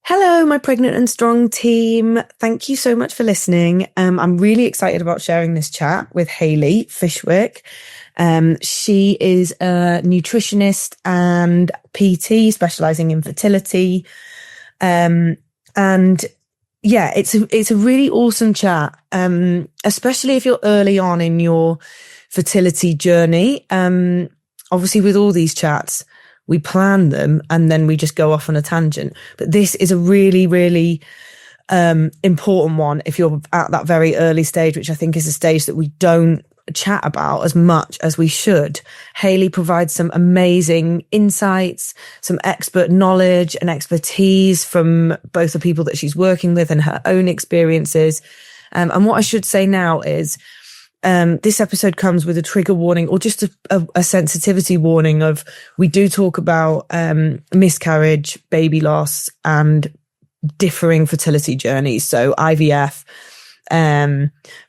Hello, my Pregnant and Strong team. Thank you so much for listening. I'm really excited about sharing this chat with Hayley Fishwick. She is a nutritionist and PT specializing in fertility. And yeah, it's a really awesome chat, especially if you're early on in your fertility journey. Obviously, with all these chats, we plan them and then we just go off on a tangent. But this is a really, really important one if you're at that very early stage, which I think is a stage that we don't chat about as much as we should. Hayley provides some amazing insights, some expert knowledge and expertise from both the people that she's working with and her own experiences. And what I should say now is, this episode comes with a trigger warning or just a sensitivity warning of, we do talk about miscarriage, baby loss and differing fertility journeys. So IVF,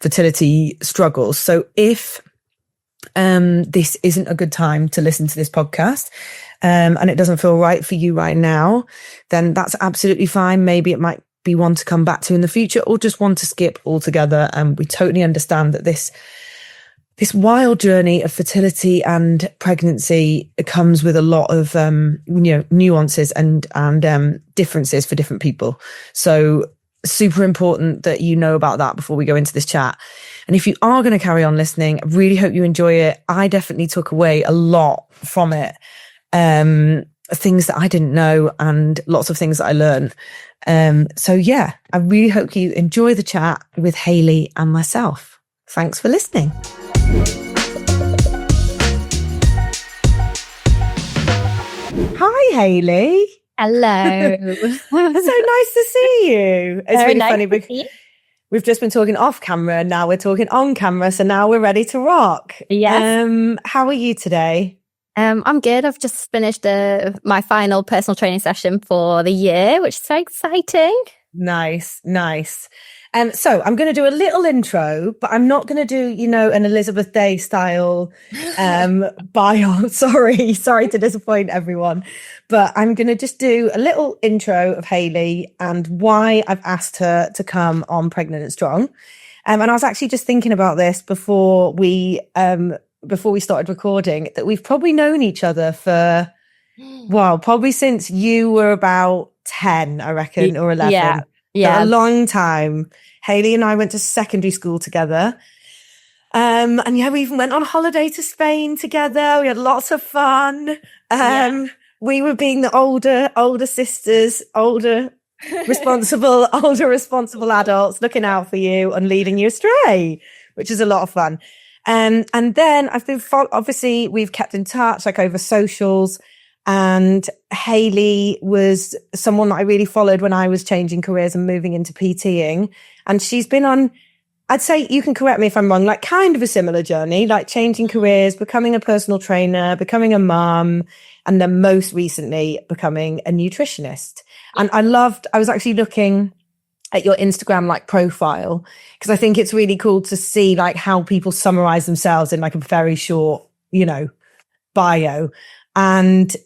fertility struggles. So if this isn't a good time to listen to this podcast and it doesn't feel right for you right now, then that's absolutely fine. Maybe it might be one to come back to in the future or just one to skip altogether. And we totally understand that this wild journey of fertility and pregnancy comes with a lot of nuances and differences for different people. So super important that you know about that before we go into this chat. And if you are going to carry on listening, I really hope you enjoy it. I definitely took away a lot from it. Things that I didn't know and lots of things that I learned. So yeah, I really hope you enjoy the chat with Hayley and myself. Thanks for listening. Hi, Hayley. Hello. So nice to see you. It's Very really nice funny because we've just been talking off camera and now we're talking on camera. So now we're ready to rock. Yes. How are you today? I'm good. I've just finished my final personal training session for the year, which is so exciting. Nice. So I'm going to do a little intro, but I'm not going to do, an Elizabeth Day style bio. Sorry to disappoint everyone, but I'm going to just do a little intro of Hayley and why I've asked her to come on Pregnant and Strong. And I was actually just thinking about this before we started recording, that we've probably known each other for, probably since you were about 10, I reckon, or 11. Yeah. For a long time. Hayley and I went to secondary school together. And we even went on holiday to Spain together. We had lots of fun. We were being the older sisters, older responsible adults looking out for you and leading you astray, which is a lot of fun. And then I've been, obviously we've kept in touch like over socials, and Hayley was someone that I really followed when I was changing careers and moving into PTing. And she's been on, I'd say, you can correct me if I'm wrong, like kind of a similar journey, like changing careers, becoming a personal trainer, becoming a mum, and then most recently becoming a nutritionist. And I was actually looking at your Instagram like profile, because I think it's really cool to see like how people summarize themselves in like a very short, bio. And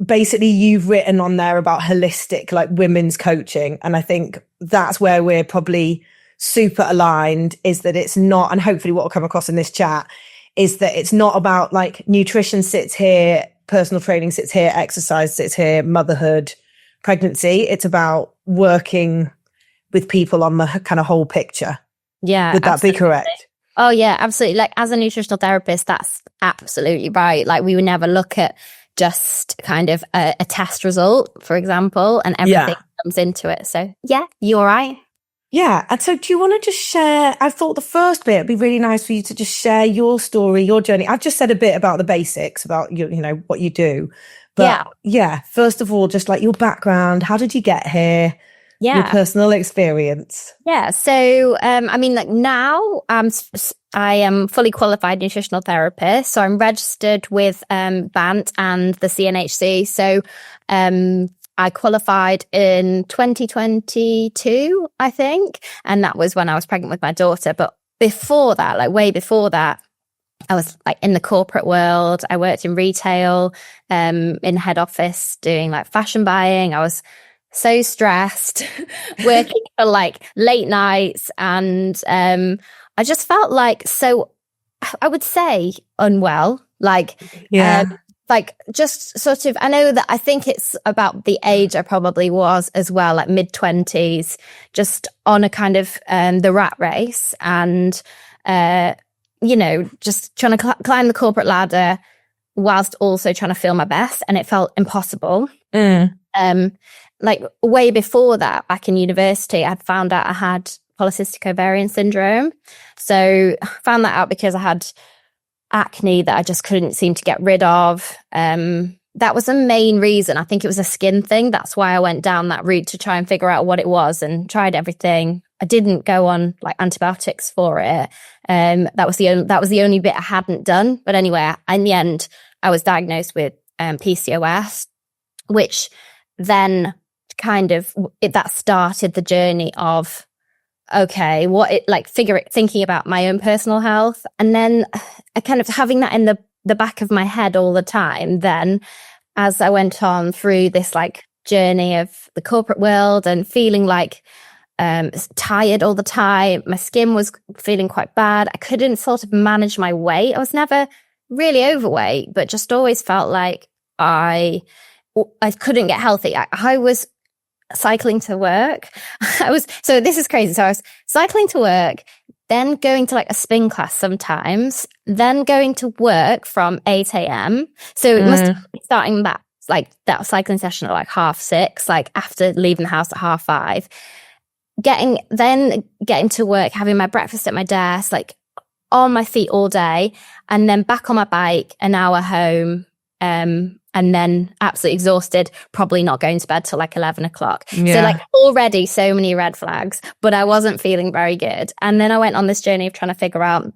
basically you've written on there about holistic, like women's coaching. And I think that's where we're probably super aligned, is that it's not, and hopefully what will come across in this chat is that it's not about like nutrition sits here, personal training sits here, exercise sits here, motherhood, pregnancy. It's about working with people on the kind of whole picture. Yeah. Would that be correct? Oh yeah, absolutely. Like as a nutritional therapist, that's absolutely right. Like we would never look at just kind of a test result, for example, and everything comes into it. So yeah, you're right. Yeah. And so do you want to just share, I thought the first bit, it'd be really nice for you to just share your story, your journey. I've just said a bit about the basics, about what you do. But first of all, just like your background, how did you get here? Your personal experience. Yeah. So, like now I am fully qualified nutritional therapist. So I'm registered with BANT and the CNHC. So I qualified in 2022, I think. And that was when I was pregnant with my daughter. But before that, like way before that, I was like in the corporate world. I worked in retail, in head office doing like fashion buying. I was so stressed, working for like late nights, and I just felt like, so I would say unwell, like just sort of, I know that I think it's about the age I probably was as well, like mid-20s, just on a kind of the rat race, and just trying to climb the corporate ladder whilst also trying to feel my best, and it felt impossible. Like way before that, back in university, I'd found out I had polycystic ovarian syndrome. So I found that out because I had acne that I just couldn't seem to get rid of. That was the main reason. I think it was a skin thing. That's why I went down that route to try and figure out what it was, and tried everything. I didn't go on like antibiotics for it. That was the only bit I hadn't done. But anyway, in the end, I was diagnosed with PCOS, which then kind of that started the journey of, okay, thinking about my own personal health, and then kind of having that in the back of my head all the time. Then as I went on through this like journey of the corporate world and feeling like tired all the time, my skin was feeling quite bad. I couldn't sort of manage my weight. I was never really overweight, but just always felt like I couldn't get healthy. I was cycling to work. So this is crazy. So I was cycling to work, then going to like a spin class sometimes, then going to work from 8 a.m. So it must be starting that cycling session at like 6:30, like after leaving the house at 5:30, getting to work, having my breakfast at my desk, like on my feet all day, and then back on my bike, an hour home, and then absolutely exhausted, probably not going to bed till like 11 o'clock. Yeah. So like already so many red flags, but I wasn't feeling very good. And then I went on this journey of trying to figure out,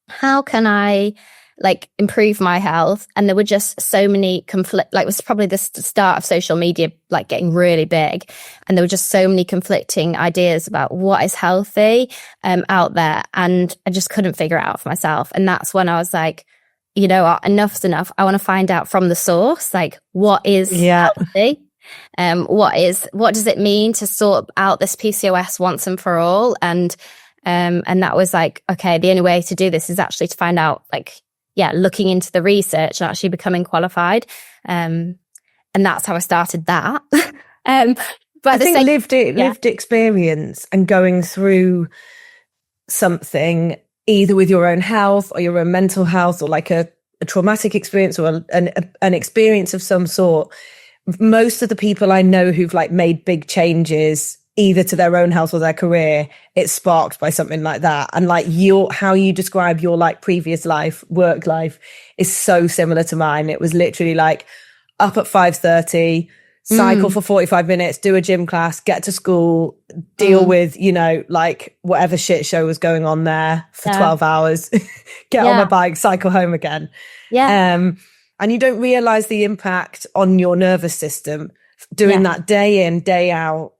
how can I like improve my health? And there were just so many like it was probably the start of social media like getting really big, and there were just so many conflicting ideas about what is healthy out there, and I just couldn't figure it out for myself. And that's when I was like, you know what, enough's enough. I want to find out from the source, like what is healthy, what does it mean to sort out this PCOS once and for all? And that was like, okay, the only way to do this is actually to find out, like, looking into the research and actually becoming qualified. And that's how I started that. But I think lived experience and going through something, either with your own health or your own mental health, or like a traumatic experience or an experience of some sort. Most of the people I know who've like made big changes, either to their own health or their career, it's sparked by something like that. And like how you describe your like previous life, work life, is so similar to mine. It was literally like up at 5:30, cycle for 45 minutes, do a gym class, get to school, deal with, like whatever shit show was going on there for 12 hours, get on my bike, cycle home again. And you don't realize the impact on your nervous system doing that day in, day out.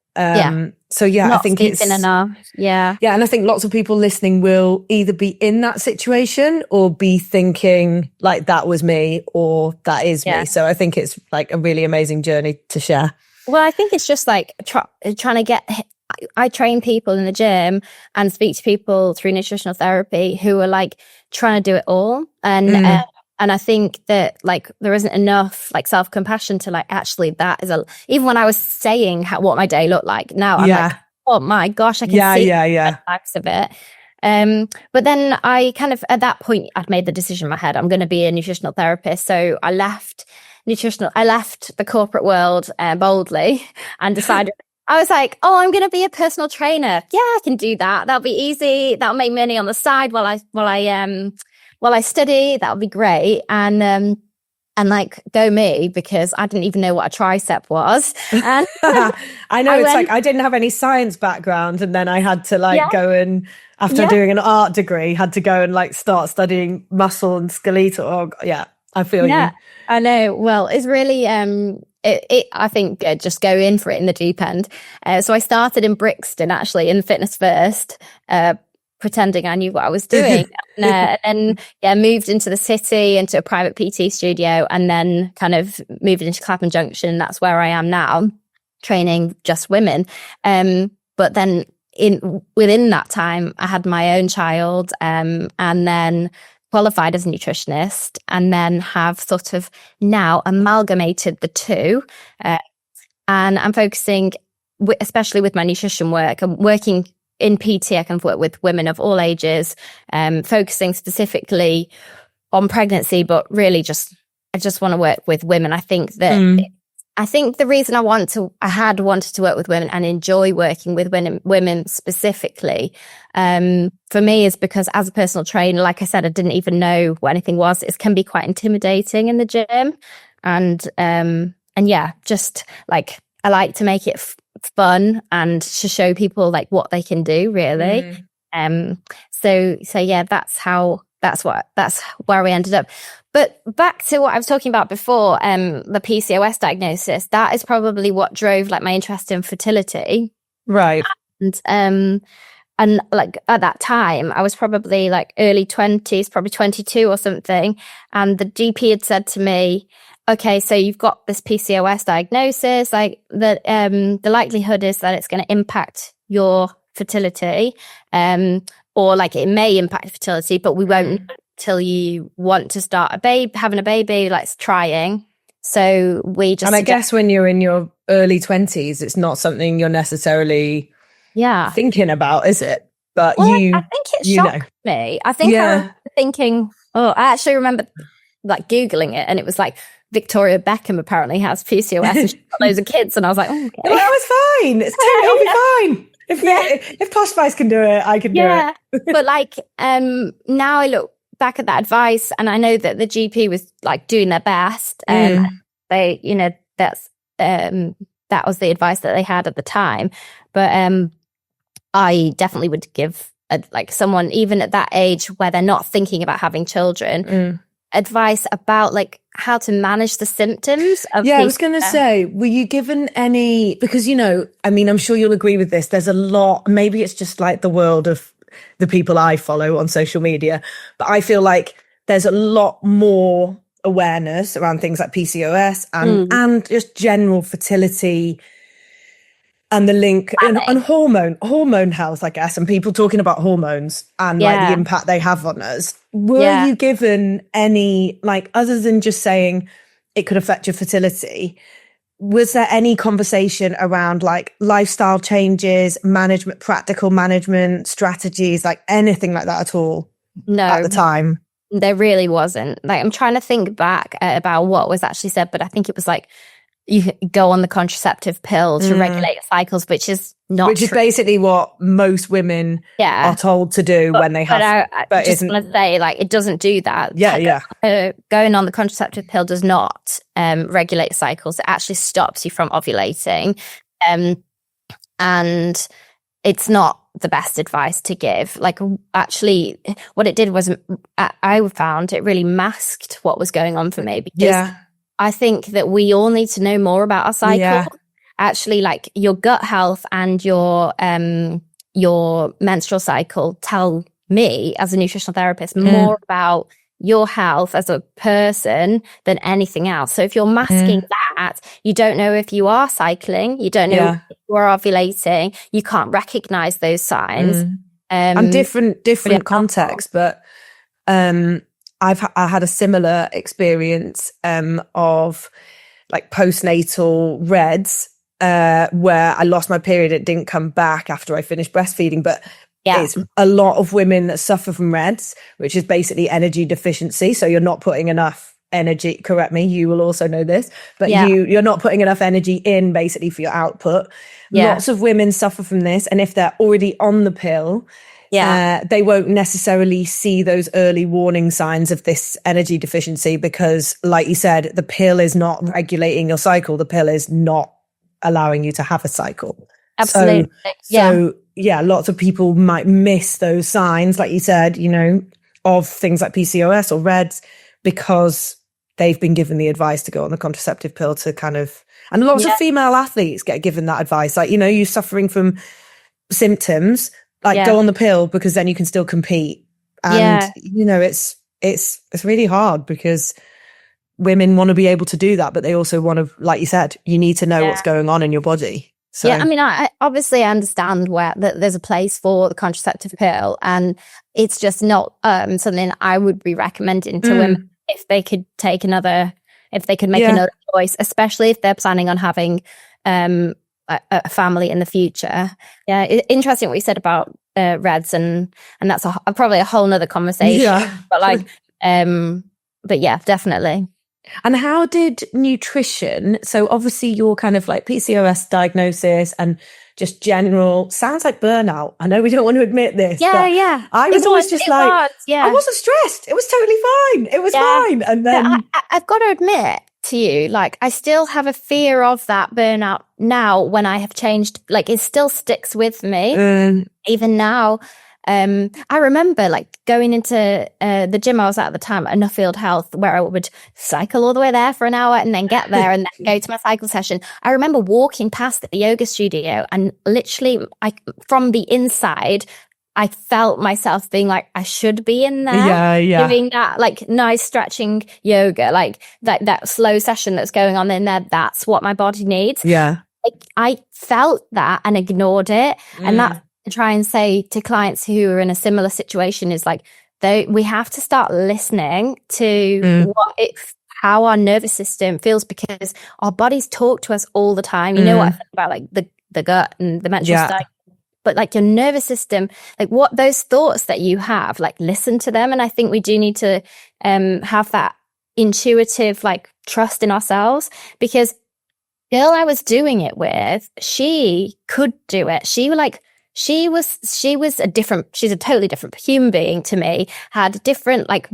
So I think it's enough. And I think lots of people listening will either be in that situation or be thinking like that was me or that is me. So I think it's like a really amazing journey to share. Well, I think it's just like trying to get. I train people in the gym and speak to people through nutritional therapy who are like trying to do it all, and I think that like there isn't enough like self-compassion to like, actually that is even when I was saying what my day looked like, now I'm like, oh my gosh, I can see the facts of it. But then I kind of, at that point, I'd made the decision in my head, I'm going to be a nutritional therapist. So I left the corporate world boldly and decided, I was like, oh, I'm going to be a personal trainer. Yeah, I can do that. That'll be easy. That'll make money on the side while I study. That'll be great. And like, go me, because I didn't even know what a tricep was. And I know like I didn't have any science background, and then I had to like go and, after doing an art degree, had to go and like start studying muscle and skeletal. I feel you. I know. Well, it's really I think just go in for it in the deep end. So I started in Brixton, actually, in Fitness First, pretending I knew what I was doing, and moved into the city, into a private PT studio, and then kind of moved into Clapham Junction. That's where I am now, training just women. But then within that time, I had my own child, and then qualified as a nutritionist, and then have sort of now amalgamated the two. And I'm focusing, especially with my nutrition work, I'm working in PT. I can work with women of all ages, focusing specifically on pregnancy, but really I just want to work with women. I think that the reason I had wanted to work with women and enjoy working with women specifically, for me, is because as a personal trainer, like I said, I didn't even know what anything was. It can be quite intimidating in the gym, and yeah, just like I like to make it fun and to show people like what they can do, really. So yeah, that's where we ended up. But back to what I was talking about before, the PCOS diagnosis, that is probably what drove like my interest in fertility. Right. And like at that time, I was probably like early 20s, probably 22 or something. And the GP had said to me, okay, so you've got this PCOS diagnosis, like that, the likelihood is that it's going to impact your fertility, or like it may impact fertility, but we won't know till you want to start having a baby, like trying. So we just, and I guess when you're in your early 20s, it's not something you're necessarily thinking about, is it? But I think it shocked me. I think I was thinking, I actually remember like Googling it, and it was like Victoria Beckham apparently has PCOS and she's got loads of kids, and I was like, okay. Well, that was fine. It'll be fine. If Posh Spice can do it, I can do it. But like, now I look back at that advice, and I know that the GP was like doing their best, and they, that was the advice that they had at the time. But I definitely would give like someone even at that age where they're not thinking about having children advice about like how to manage the symptoms of I was going to say, were you given any, because I mean, I'm sure you'll agree with this, there's a lot, maybe it's just like the world of the people I follow on social media, but I feel like there's a lot more awareness around things like PCOS and just general fertility and the link and hormone health, I guess, and people talking about hormones and like the impact they have on us. Were you given any, like, other than just saying it could affect your fertility, was there any conversation around like lifestyle changes, management, practical management strategies, like anything like that at all? No, at the time there really wasn't. Like, I'm trying to think back about what was actually said, but I think it was like you go on the contraceptive pill to regulate your cycles, which is not which is basically what most women are told to do when they have. But I just want to say, like, it doesn't do that. Going on the contraceptive pill does not regulate cycles. It actually stops you from ovulating, and it's not the best advice to give. Like, actually, what it did was I found it really masked what was going on for me, because I think that we all need to know more about our cycle. Actually, like your gut health and your menstrual cycle tell me as a nutritional therapist more about your health as a person than anything else. So if you're masking that, you don't know if you are cycling, you don't know if you are ovulating, you can't recognize those signs. And different contexts, but I had a similar experience of like postnatal REDS, where I lost my period. It didn't come back after I finished breastfeeding, but it's a lot of women that suffer from REDS, which is basically energy deficiency. So you're not putting enough energy, correct me, you will also know this, but you're not putting enough energy in basically for your output. Lots of women suffer from this, and if they're already on the pill, they won't necessarily see those early warning signs of this energy deficiency, because like you said, the pill is not regulating your cycle. The pill is not allowing you to have a cycle. Absolutely. So lots of people might miss those signs, like you said, of things like PCOS or REDS, because they've been given the advice to go on the contraceptive pill to kind of, and lots of female athletes get given that advice. Like, you're suffering from symptoms, like go on the pill, because then you can still compete. And, it's really hard, because women want to be able to do that, but they also want to, like you said, you need to know what's going on in your body. So yeah, I mean, I obviously understand that there's a place for the contraceptive pill, and it's just not something I would be recommending to women if they could make another choice, especially if they're planning on having a family in the future. Yeah, interesting what you said about REDs, and that's probably a whole nother conversation. Yeah. But yeah, definitely. And how did nutrition, so obviously your kind of like PCOS diagnosis and just general, sounds like burnout. I know we don't want to admit this. Yeah. I was always just like, I wasn't stressed. It was totally fine. It was fine. And then I've got to admit to you, like, I still have a fear of that burnout now when I have changed. Like, it still sticks with me even now. I remember like going into the gym I was at the time at Nuffield Health, where I would cycle all the way there for an hour and then get there and then go to my cycle session. I remember walking past the yoga studio and literally from the inside, I felt myself being like, I should be in there doing that like nice stretching yoga, like that slow session that's going on in there. That's what my body needs. Yeah. I felt that and ignored it. And that's try and say to clients who are in a similar situation is like, we have to start listening to how our nervous system feels, because our bodies talk to us all the time. You know what I said about like the gut and the menstrual cycle, but like your nervous system, like what those thoughts that you have, like listen to them. And I think we do need to have that intuitive like trust in ourselves, because the girl I was doing it with, she could do it. She's a totally different human being to me, had different, like,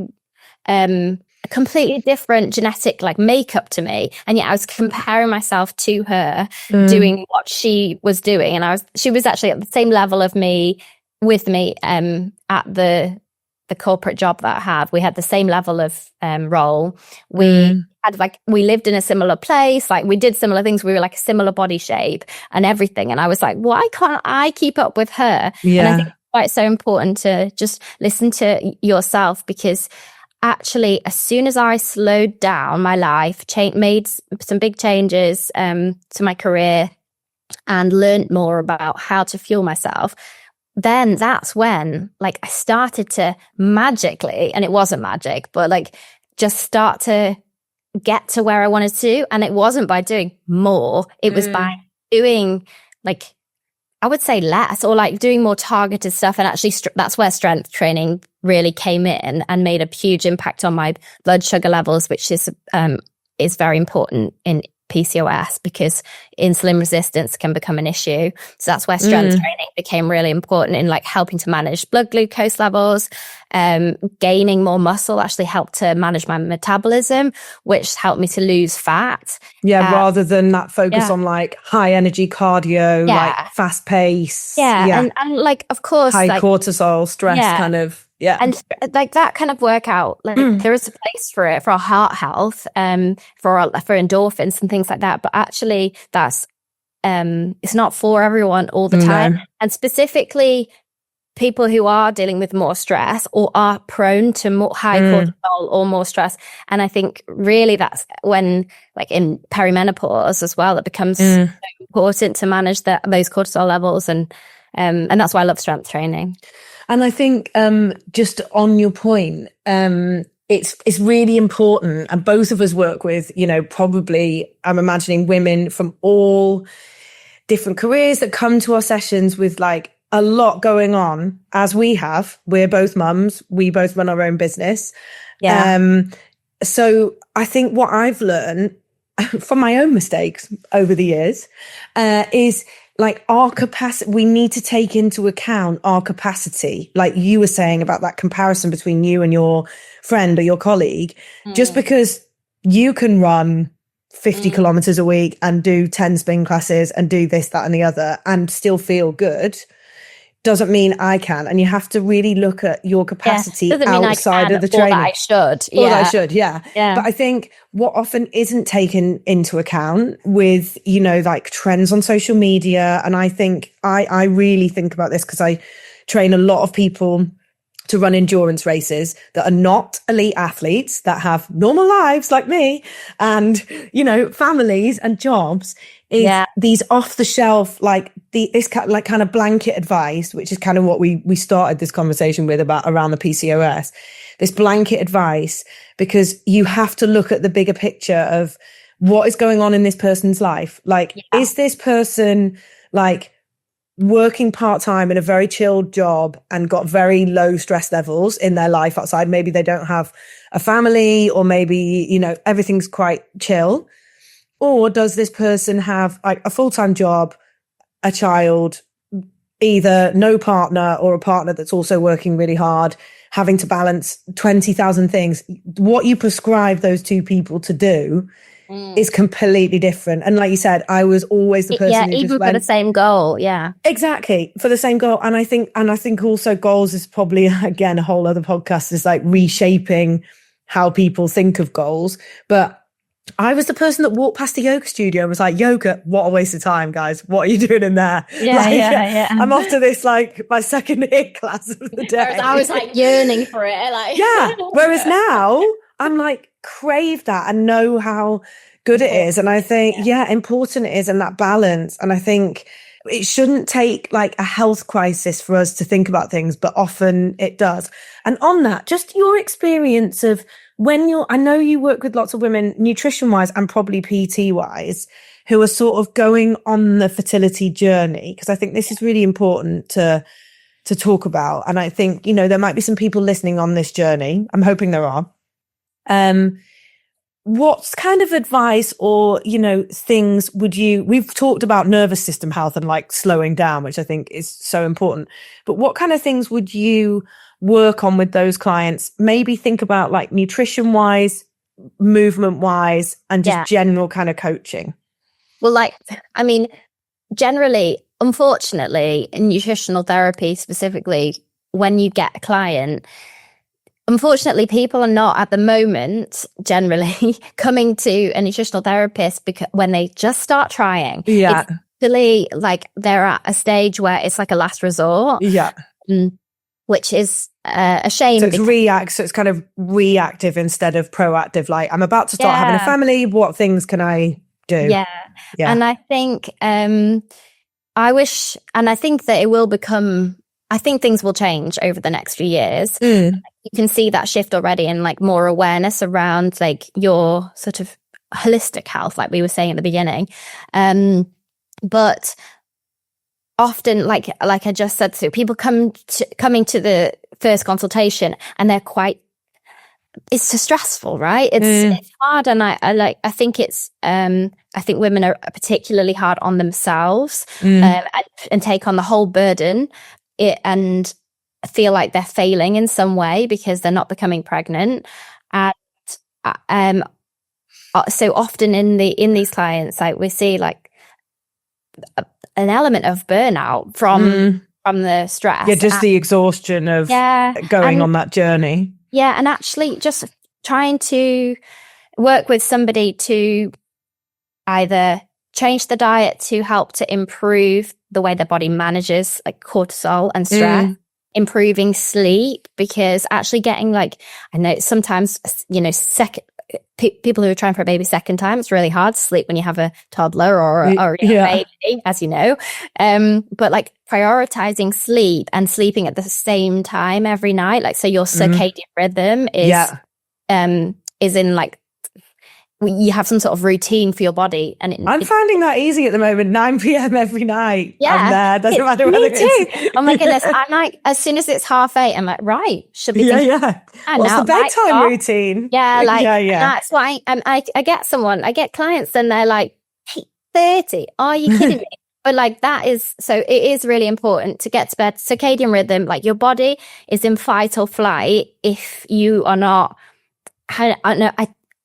completely different genetic, like, makeup to me. And yet I was comparing myself to her doing what she was doing. And she was actually at the same level of me, with me, at the corporate job that I have. We had the same level of, role. We lived in a similar place, like we did similar things. We were like a similar body shape and everything. And I was like, why can't I keep up with her? Yeah. And I think it's quite so important to just listen to yourself, because actually, as soon as I slowed down my life, made some big changes to my career and learned more about how to fuel myself, then that's when like I started to magically, and it wasn't magic, but like just start to get to where I wanted to. And it wasn't by doing more, it was by doing like, I would say less, or like doing more targeted stuff. And actually that's where strength training really came in and made a huge impact on my blood sugar levels, which is very important in PCOS, because insulin resistance can become an issue. So that's where strength training became really important in like helping to manage blood glucose levels. Gaining more muscle actually helped to manage my metabolism, which helped me to lose fat. Yeah, rather than that focus on like high energy cardio, like fast pace. Yeah. And like, of course, high cortisol, stress kind of. Yeah. And like that kind of workout, like there is a place for it, for our heart health, for endorphins and things like that. But actually that's, it's not for everyone all the time. And specifically people who are dealing with more stress or are prone to more high cortisol or more stress. And I think really that's when, like in perimenopause as well, it becomes so important to manage those cortisol levels. And that's why I love strength training. And I think just on your point, it's really important. And both of us work with, probably, I'm imagining women from all different careers that come to our sessions with like a lot going on, as we have. We're both mums. We both run our own business. Yeah. So I think what I've learned from my own mistakes over the years is like our capacity. We need to take into account our capacity. Like you were saying about that comparison between you and your friend or your colleague, just because you can run 50 kilometers a week and do 10 spin classes and do this, that, and the other and still feel good, doesn't mean I can. And you have to really look at your capacity outside of the training. Or that I should. Or that I should, yeah. But I think what often isn't taken into account with, like trends on social media. And I think I really think about this because I train a lot of people to run endurance races that are not elite athletes, that have normal lives like me and, you know, families and jobs, is these off the shelf, like this kind of blanket advice, which is kind of what we started this conversation with about around the PCOS, this blanket advice, because you have to look at the bigger picture of what is going on in this person's life. Like, is this person like working part-time in a very chilled job and got very low stress levels in their life outside? Maybe they don't have a family, or maybe, you know, everything's quite chill. Or does this person have like a full-time job, a child, either no partner or a partner that's also working really hard, having to balance 20,000 things? What you prescribe those two people to do is completely different. And like you said, I was always the person who even just for the same goal. Yeah, exactly, for the same goal. And I think also goals is probably, again, a whole other podcast, is like reshaping how people think of goals. But I was the person that walked past the yoga studio and was like, yoga, what a waste of time, guys. What are you doing in there? Yeah. I'm off to this, like, my second HIIT class of the day. Whereas I was like yearning for it. Like, Whereas now I'm like, crave that and know how good it is. And I think, important it is, and that balance. And I think it shouldn't take like a health crisis for us to think about things, but often it does. And on that, just your experience of when I know you work with lots of women, nutrition wise and probably PT wise, who are sort of going on the fertility journey, because I think this is really important to talk about. And I think, you know, there might be some people listening on this journey. I'm hoping there are. What kind of advice or, you know, things we've talked about nervous system health and like slowing down, which I think is so important, but what kind of things would you work on with those clients? Maybe think about like nutrition wise, movement wise, and just general kind of coaching. Well, like, I mean, generally, unfortunately, in nutritional therapy specifically, when you get a client, unfortunately, people are not at the moment generally coming to a nutritional therapist because when they just start trying, it's really like they're at a stage where it's like a last resort, which is a shame. So it's kind of reactive instead of proactive. Like, I'm about to start having a family. What things can I do? Yeah. And I think I think that it will become. I think things will change over the next few years. You can see that shift already, and like more awareness around like your sort of holistic health, like we were saying at the beginning. But often, like I just said, so people coming to the first consultation, and they're it's so stressful, right? It's hard, and I think it's I think women are particularly hard on themselves and take on the whole burden. And feel like they're failing in some way because they're not becoming pregnant. And so often in these clients, like we see like an element of burnout from the stress. Yeah, just the exhaustion of going on that journey. Yeah, and actually just trying to work with somebody to either change the diet to help to improve the way their body manages like cortisol and stress, improving sleep, because actually getting like, I know sometimes, you know, people who are trying for a baby second time, it's really hard to sleep when you have a toddler or a baby, as you know. But like prioritizing sleep and sleeping at the same time every night, like so your circadian rhythm is in like, you have some sort of routine for your body. And I'm finding that easy at the moment, 9 p.m. every night. Yeah. I'm there. Doesn't matter whether it's... Oh my goodness. I'm like, as soon as it's 8:30, I'm like, right, should be thinking, what's the bedtime routine? Yeah, like, that's why I get clients and they're like, 8:30, are you kidding me? But like that is, so it is really important to get to bed. Circadian rhythm, like your body is in fight or flight if you are not,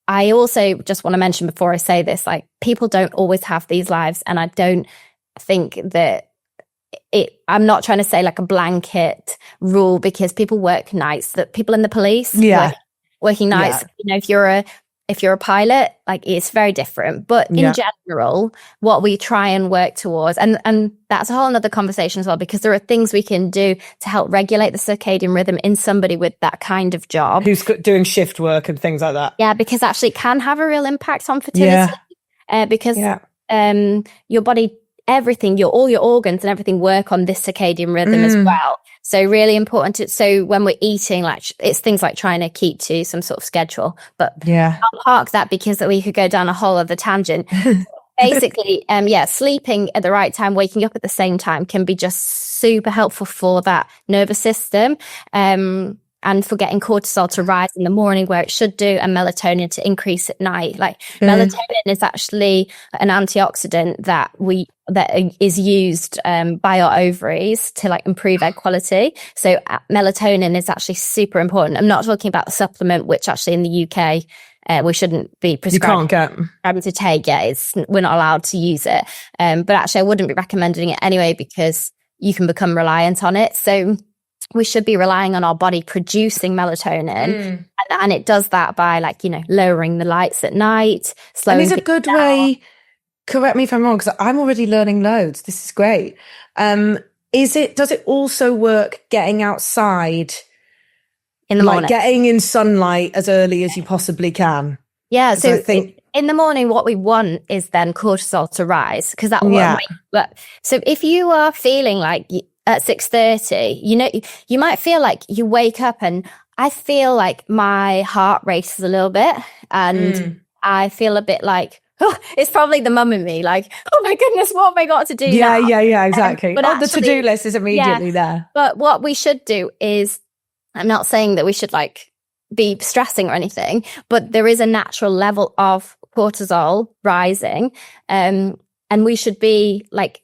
I also just want to mention before I say this, like people don't always have these lives. And I don't think that I'm not trying to say like a blanket rule, because people work nights, that people in the police working nights, you know, if you're if you're a pilot, like it's very different. But in general, what we try and work towards, and that's a whole nother conversation as well, because there are things we can do to help regulate the circadian rhythm in somebody with that kind of job. Who's doing shift work and things like that. Yeah, because actually it can have a real impact on fertility. Because your body, everything, all your organs and everything work on this circadian rhythm as well. So really important. So when we're eating, like it's things like trying to keep to some sort of schedule. But I'll park that because we could go down a whole other tangent. Basically, sleeping at the right time, waking up at the same time can be just super helpful for that nervous system. And for getting cortisol to rise in the morning where it should do, and melatonin to increase at night. Like melatonin is actually an antioxidant that is used by our ovaries to like improve egg quality. So melatonin is actually super important. I'm not talking about the supplement, which actually in the UK we shouldn't be prescribed. You can't get to take it. We're not allowed to use it. But actually, I wouldn't be recommending it anyway because you can become reliant on it. So we should be relying on our body producing melatonin, and it does that by like, lowering the lights at night, slowing. And it's a good down. way. Correct me if I'm wrong, because I'm already learning loads. This is great. Does it also work getting outside in the morning, like getting in sunlight as early as you possibly can? Yeah. So I think in the morning, what we want is then cortisol to rise, because that will work. So if you are feeling like at 6:30, you might feel like you wake up and I feel like my heart races a little bit, and I feel a bit like, it's probably the mum in me, like, oh my goodness, what have I got to do now? Yeah, exactly. But the to-do list is immediately there. But what we should do is, I'm not saying that we should like be stressing or anything, but there is a natural level of cortisol rising, and we should be like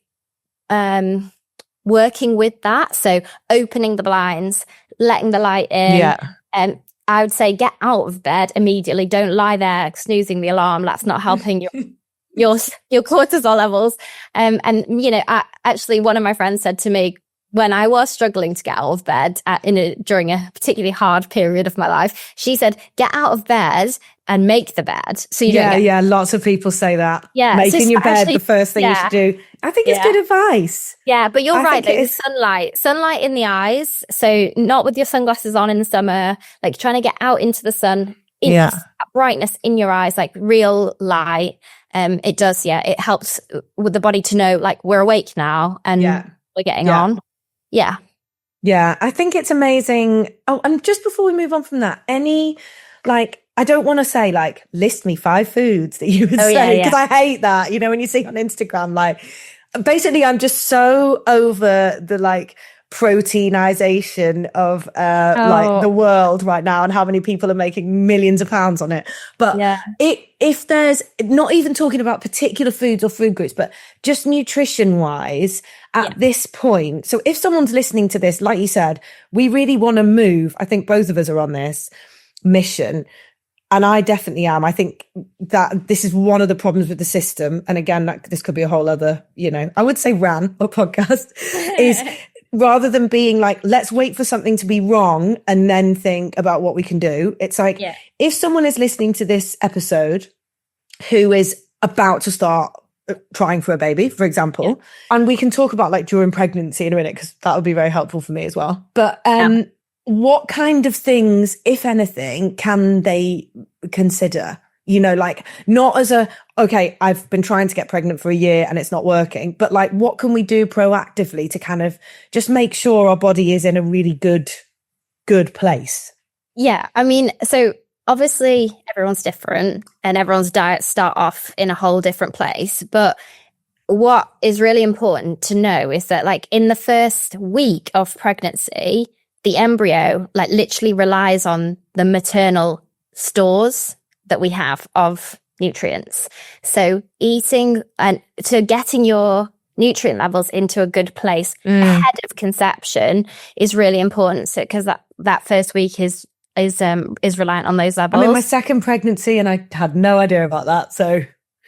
working with that. So opening the blinds, letting the light in. And I would say get out of bed immediately. Don't lie there snoozing the alarm. That's not helping your cortisol levels. Actually, one of my friends said to me, when I was struggling to get out of bed during a particularly hard period of my life, she said, get out of bed and make the bed. So you don't lots of people say that. Yeah. Making your bed the first thing you should do. I think it's good advice. Yeah, but you're right. Like sunlight in the eyes. So not with your sunglasses on in the summer, like trying to get out into the sun, brightness in your eyes, like real light. It does. Yeah. It helps with the body to know like we're awake now and we're getting on. Yeah. Yeah. I think it's amazing. Oh, and just before we move on from that, I don't want to say like, list me 5 foods that you would say, because I hate that, when you see on Instagram, like, basically I'm just so over the like proteinization of like the world right now and how many people are making millions of pounds on it. But if there's not even talking about particular foods or food groups, but just nutrition wise at this point. So if someone's listening to this, like you said, we really want to move. I think both of us are on this mission. And I definitely am. I think that this is one of the problems with the system. And again, this could be a whole other, I would say rant or podcast, is rather than being like, let's wait for something to be wrong and then think about what we can do. It's like, if someone is listening to this episode who is about to start trying for a baby, for example, and we can talk about like during pregnancy in a minute, because that would be very helpful for me as well. But what kind of things, if anything, can they consider? Like not as I've been trying to get pregnant for a year and it's not working, but like, what can we do proactively to kind of just make sure our body is in a really good place? Yeah. I mean, so obviously everyone's different and everyone's diets start off in a whole different place. But what is really important to know is that like in the first week of pregnancy, the embryo like literally relies on the maternal stores that we have of nutrients. So eating and to getting your nutrient levels into a good place ahead of conception is really important. So because that first week is reliant on those levels. I'm in my second pregnancy and I had no idea about that. So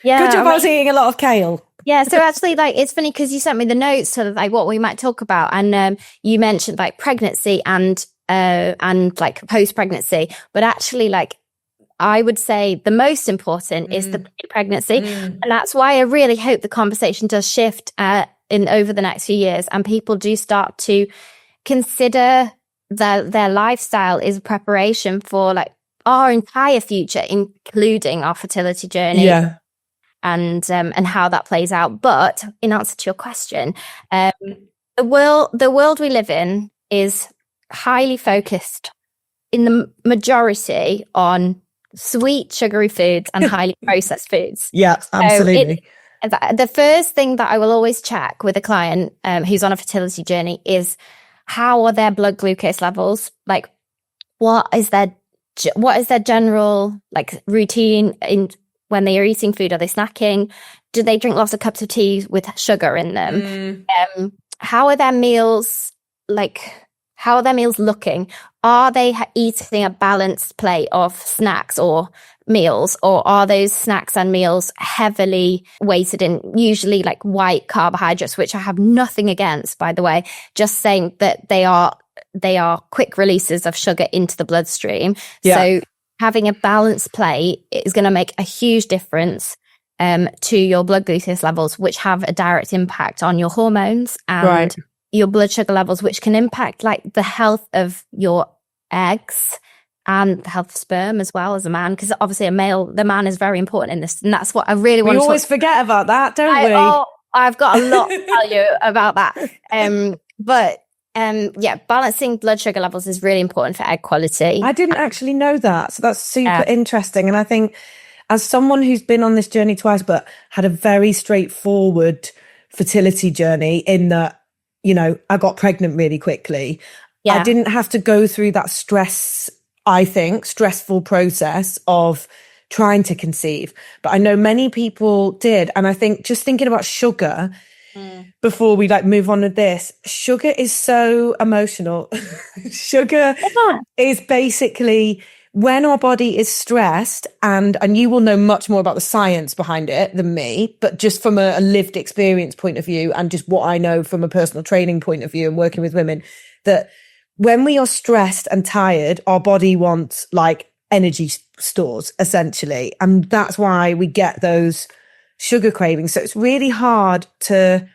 good job I was eating a lot of kale. Yeah, so actually, like, it's funny because you sent me the notes to like what we might talk about, and you mentioned like pregnancy and like post pregnancy, but actually, like, I would say the most important is the pregnancy. And that's why I really hope the conversation does shift in over the next few years, and people do start to consider their lifestyle is preparation for like our entire future, including our fertility journey. Yeah. And how that plays out. But in answer to your question, the world we live in is highly focused in the majority on sweet, sugary foods and highly processed foods. Yeah, absolutely. So the first thing that I will always check with a client who's on a fertility journey is, how are their blood glucose levels? Like, what is their general like routine in when they are eating food? Are they snacking? Do they drink lots of cups of tea with sugar in them? How are their meals like? How are their meals looking? Are they eating a balanced plate of snacks or meals, or are those snacks and meals heavily weighted in usually like white carbohydrates, which I have nothing against, by the way, just saying that they are quick releases of sugar into the bloodstream. Yeah. So having a balanced plate is going to make a huge difference to your blood glucose levels, which have a direct impact on your hormones and your blood sugar levels, which can impact like the health of your eggs and the health of sperm as well as a man, because obviously the man is very important in this, and that's what I really want to always forget about that, don't we? I've got a lot to tell you about that. Balancing blood sugar levels is really important for egg quality. I didn't actually know that, so that's super interesting. And I think as someone who's been on this journey twice but had a very straightforward fertility journey in that, you know, I got pregnant really quickly. I didn't have to go through that stressful process of trying to conceive. But I know many people did. And I think just thinking about sugar, before we like move on to this, sugar is so emotional. Sugar is basically when our body is stressed, and you will know much more about the science behind it than me, but just from a lived experience point of view, and just what I know from a personal training point of view and working with women, that when we are stressed and tired, our body wants like energy stores essentially. And that's why we get those sugar cravings. So it's really hard to,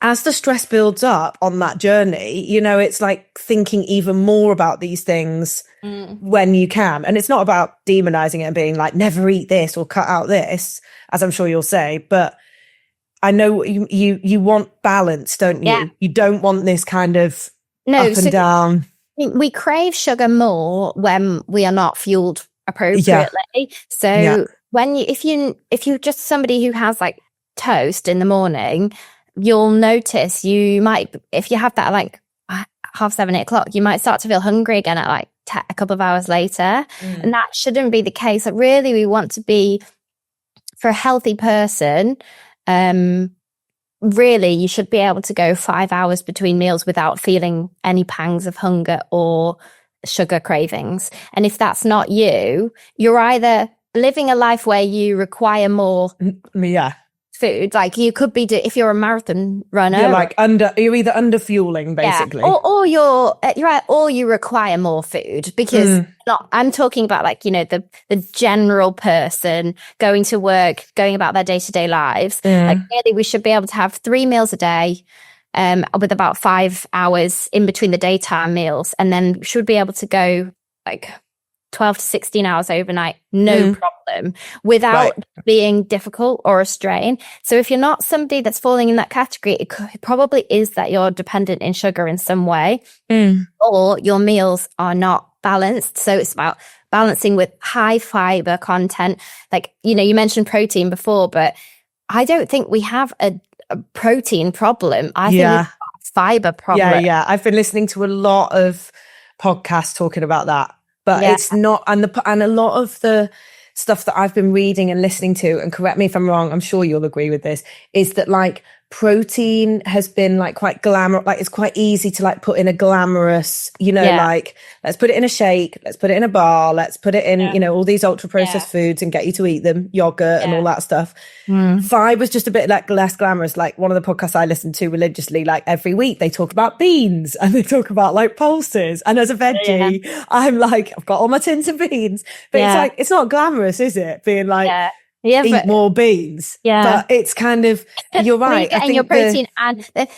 as the stress builds up on that journey, you know, it's like thinking even more about these things when you can. And it's not about demonizing it and being like, never eat this or cut out this, as I'm sure you'll say. But I know you want balance, don't you? Yeah. You don't want this kind of up and down. We crave sugar more when we are not fueled appropriately. Yeah. So if you're just somebody who has like toast in the morning, you'll notice you might, if you have that like 7:30, 8 o'clock, you might start to feel hungry again at like a couple of hours later. And that shouldn't be the case. Like, really, we want to be, for a healthy person, really, you should be able to go 5 hours between meals without feeling any pangs of hunger or sugar cravings. And if that's not you, you're either living a life where you require more food, like you could be if you're a marathon runner, you're either under fueling basically, or you're right, or you require more food, because I'm talking about like, you know, the general person going to work, going about their day-to-day lives. Like, really, we should be able to have 3 meals a day, with about 5 hours in between the daytime meals, and then should be able to go like 12 to 16 hours overnight, no problem, without being difficult or a strain. So if you're not somebody that's falling in that category, it probably is that you're dependent in sugar in some way, or your meals are not balanced. So it's about balancing with high fiber content. Like, you know, you mentioned protein before, but I don't think we have a protein problem. I think we've got a fiber problem. Yeah. I've been listening to a lot of podcasts talking about that. But it's not, and a lot of the stuff that I've been reading and listening to, and correct me if I'm wrong, I'm sure you'll agree with this, is that like protein has been like quite glamorous. Like it's quite easy to like put in a glamorous, like let's put it in a shake, let's put it in a bar, let's put it in, all these ultra processed foods and get you to eat them, yogurt and all that stuff. Fiber's just a bit like less glamorous. Like one of the podcasts I listen to religiously, like every week they talk about beans and they talk about like pulses. And as a veggie, I'm like, I've got all my tins of beans, but it's like, it's not glamorous, is it? Being like, eat more beans. But it's kind of, you're right. You're getting your protein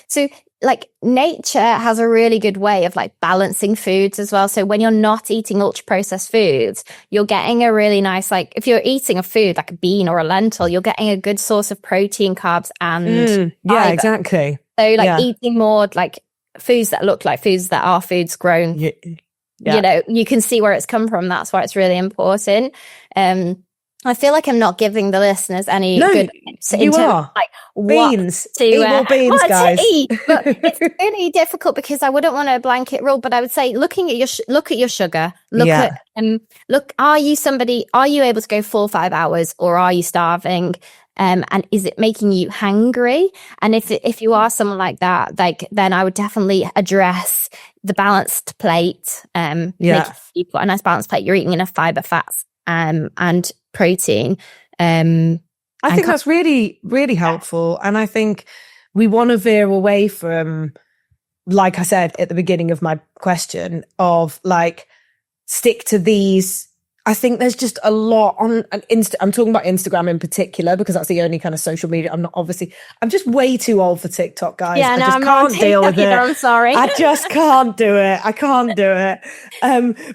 so like nature has a really good way of like balancing foods as well. So when you're not eating ultra processed foods, you're getting a really nice, like if you're eating a food like a bean or a lentil, you're getting a good source of protein, carbs and fiber. Exactly. So like eating more like foods that look like foods that are foods grown, you can see where it's come from. That's why it's really important. I feel like I'm not giving the listeners any good tips in terms of like beans. Eat more beans, guys. To eat. But it's really difficult because I wouldn't want a blanket rule. But I would say, looking at your sugar. Are you able to go 4 or 5 hours, or are you starving? And is it making you hungry? And if you are someone like that, like then I would definitely address the balanced plate. Make sure you've got a nice balanced plate. You're eating enough fiber, fats, and protein. I think that's really, really helpful. And I think we want to veer away from, like I said at the beginning of my question, of like, stick to these. I think there's just a lot on I'm talking about Instagram in particular, because that's the only kind of social media. I'm just way too old for TikTok, guys. I just can't deal with it. I'm sorry. I just can't do it. I can't do it.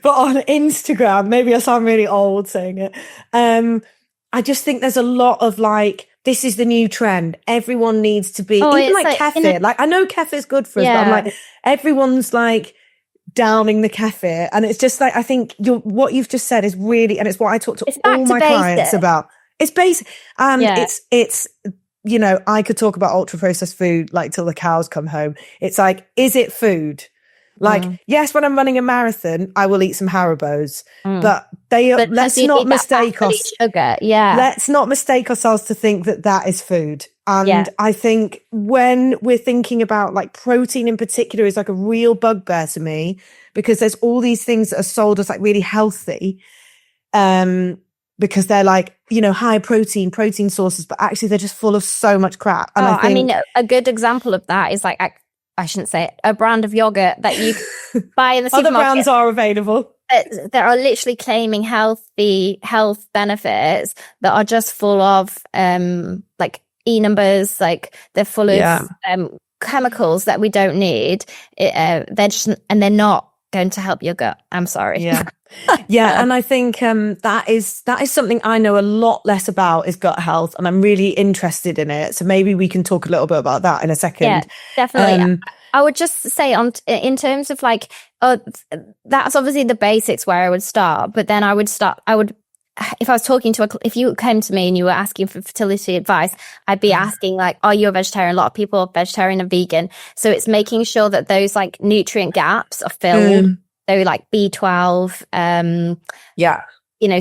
But on Instagram, maybe I sound really old saying it. I just think there's a lot of like, this is the new trend. Everyone needs to be, even like kefir. Like I know kefir is good for us, but I'm like, everyone's like downing the kefir, and it's just like, I think what you've just said is really, and it's what I talk to all my clients about. It's basic, and it's I could talk about ultra processed food like till the cows come home. It's like, is it food? Like, yes, when I'm running a marathon, I will eat some Haribos, but let's not mistake us. Sugar, let's not mistake ourselves to think that is food. And I think when we're thinking about like protein in particular is like a real bugbear to me, because there's all these things that are sold as like really healthy, because they're like, high protein sources, but actually they're just full of so much crap. And I mean, a good example of that is like, I shouldn't say it, a brand of yogurt that you buy in the supermarket. Other brands are available. That are literally claiming health benefits that are just full of like numbers, like they're full of chemicals that we don't need. They're not going to help your gut. I'm sorry. And I think that is something I know a lot less about, is gut health, and I'm really interested in it. So maybe we can talk a little bit about that in a second. Yeah, definitely. I would just say in terms of like, that's obviously the basics where I would start, but then if I was talking if you came to me and you were asking for fertility advice, I'd be asking like, are you a vegetarian? A lot of people are vegetarian and vegan. So it's making sure that those like nutrient gaps are filled. So like B12,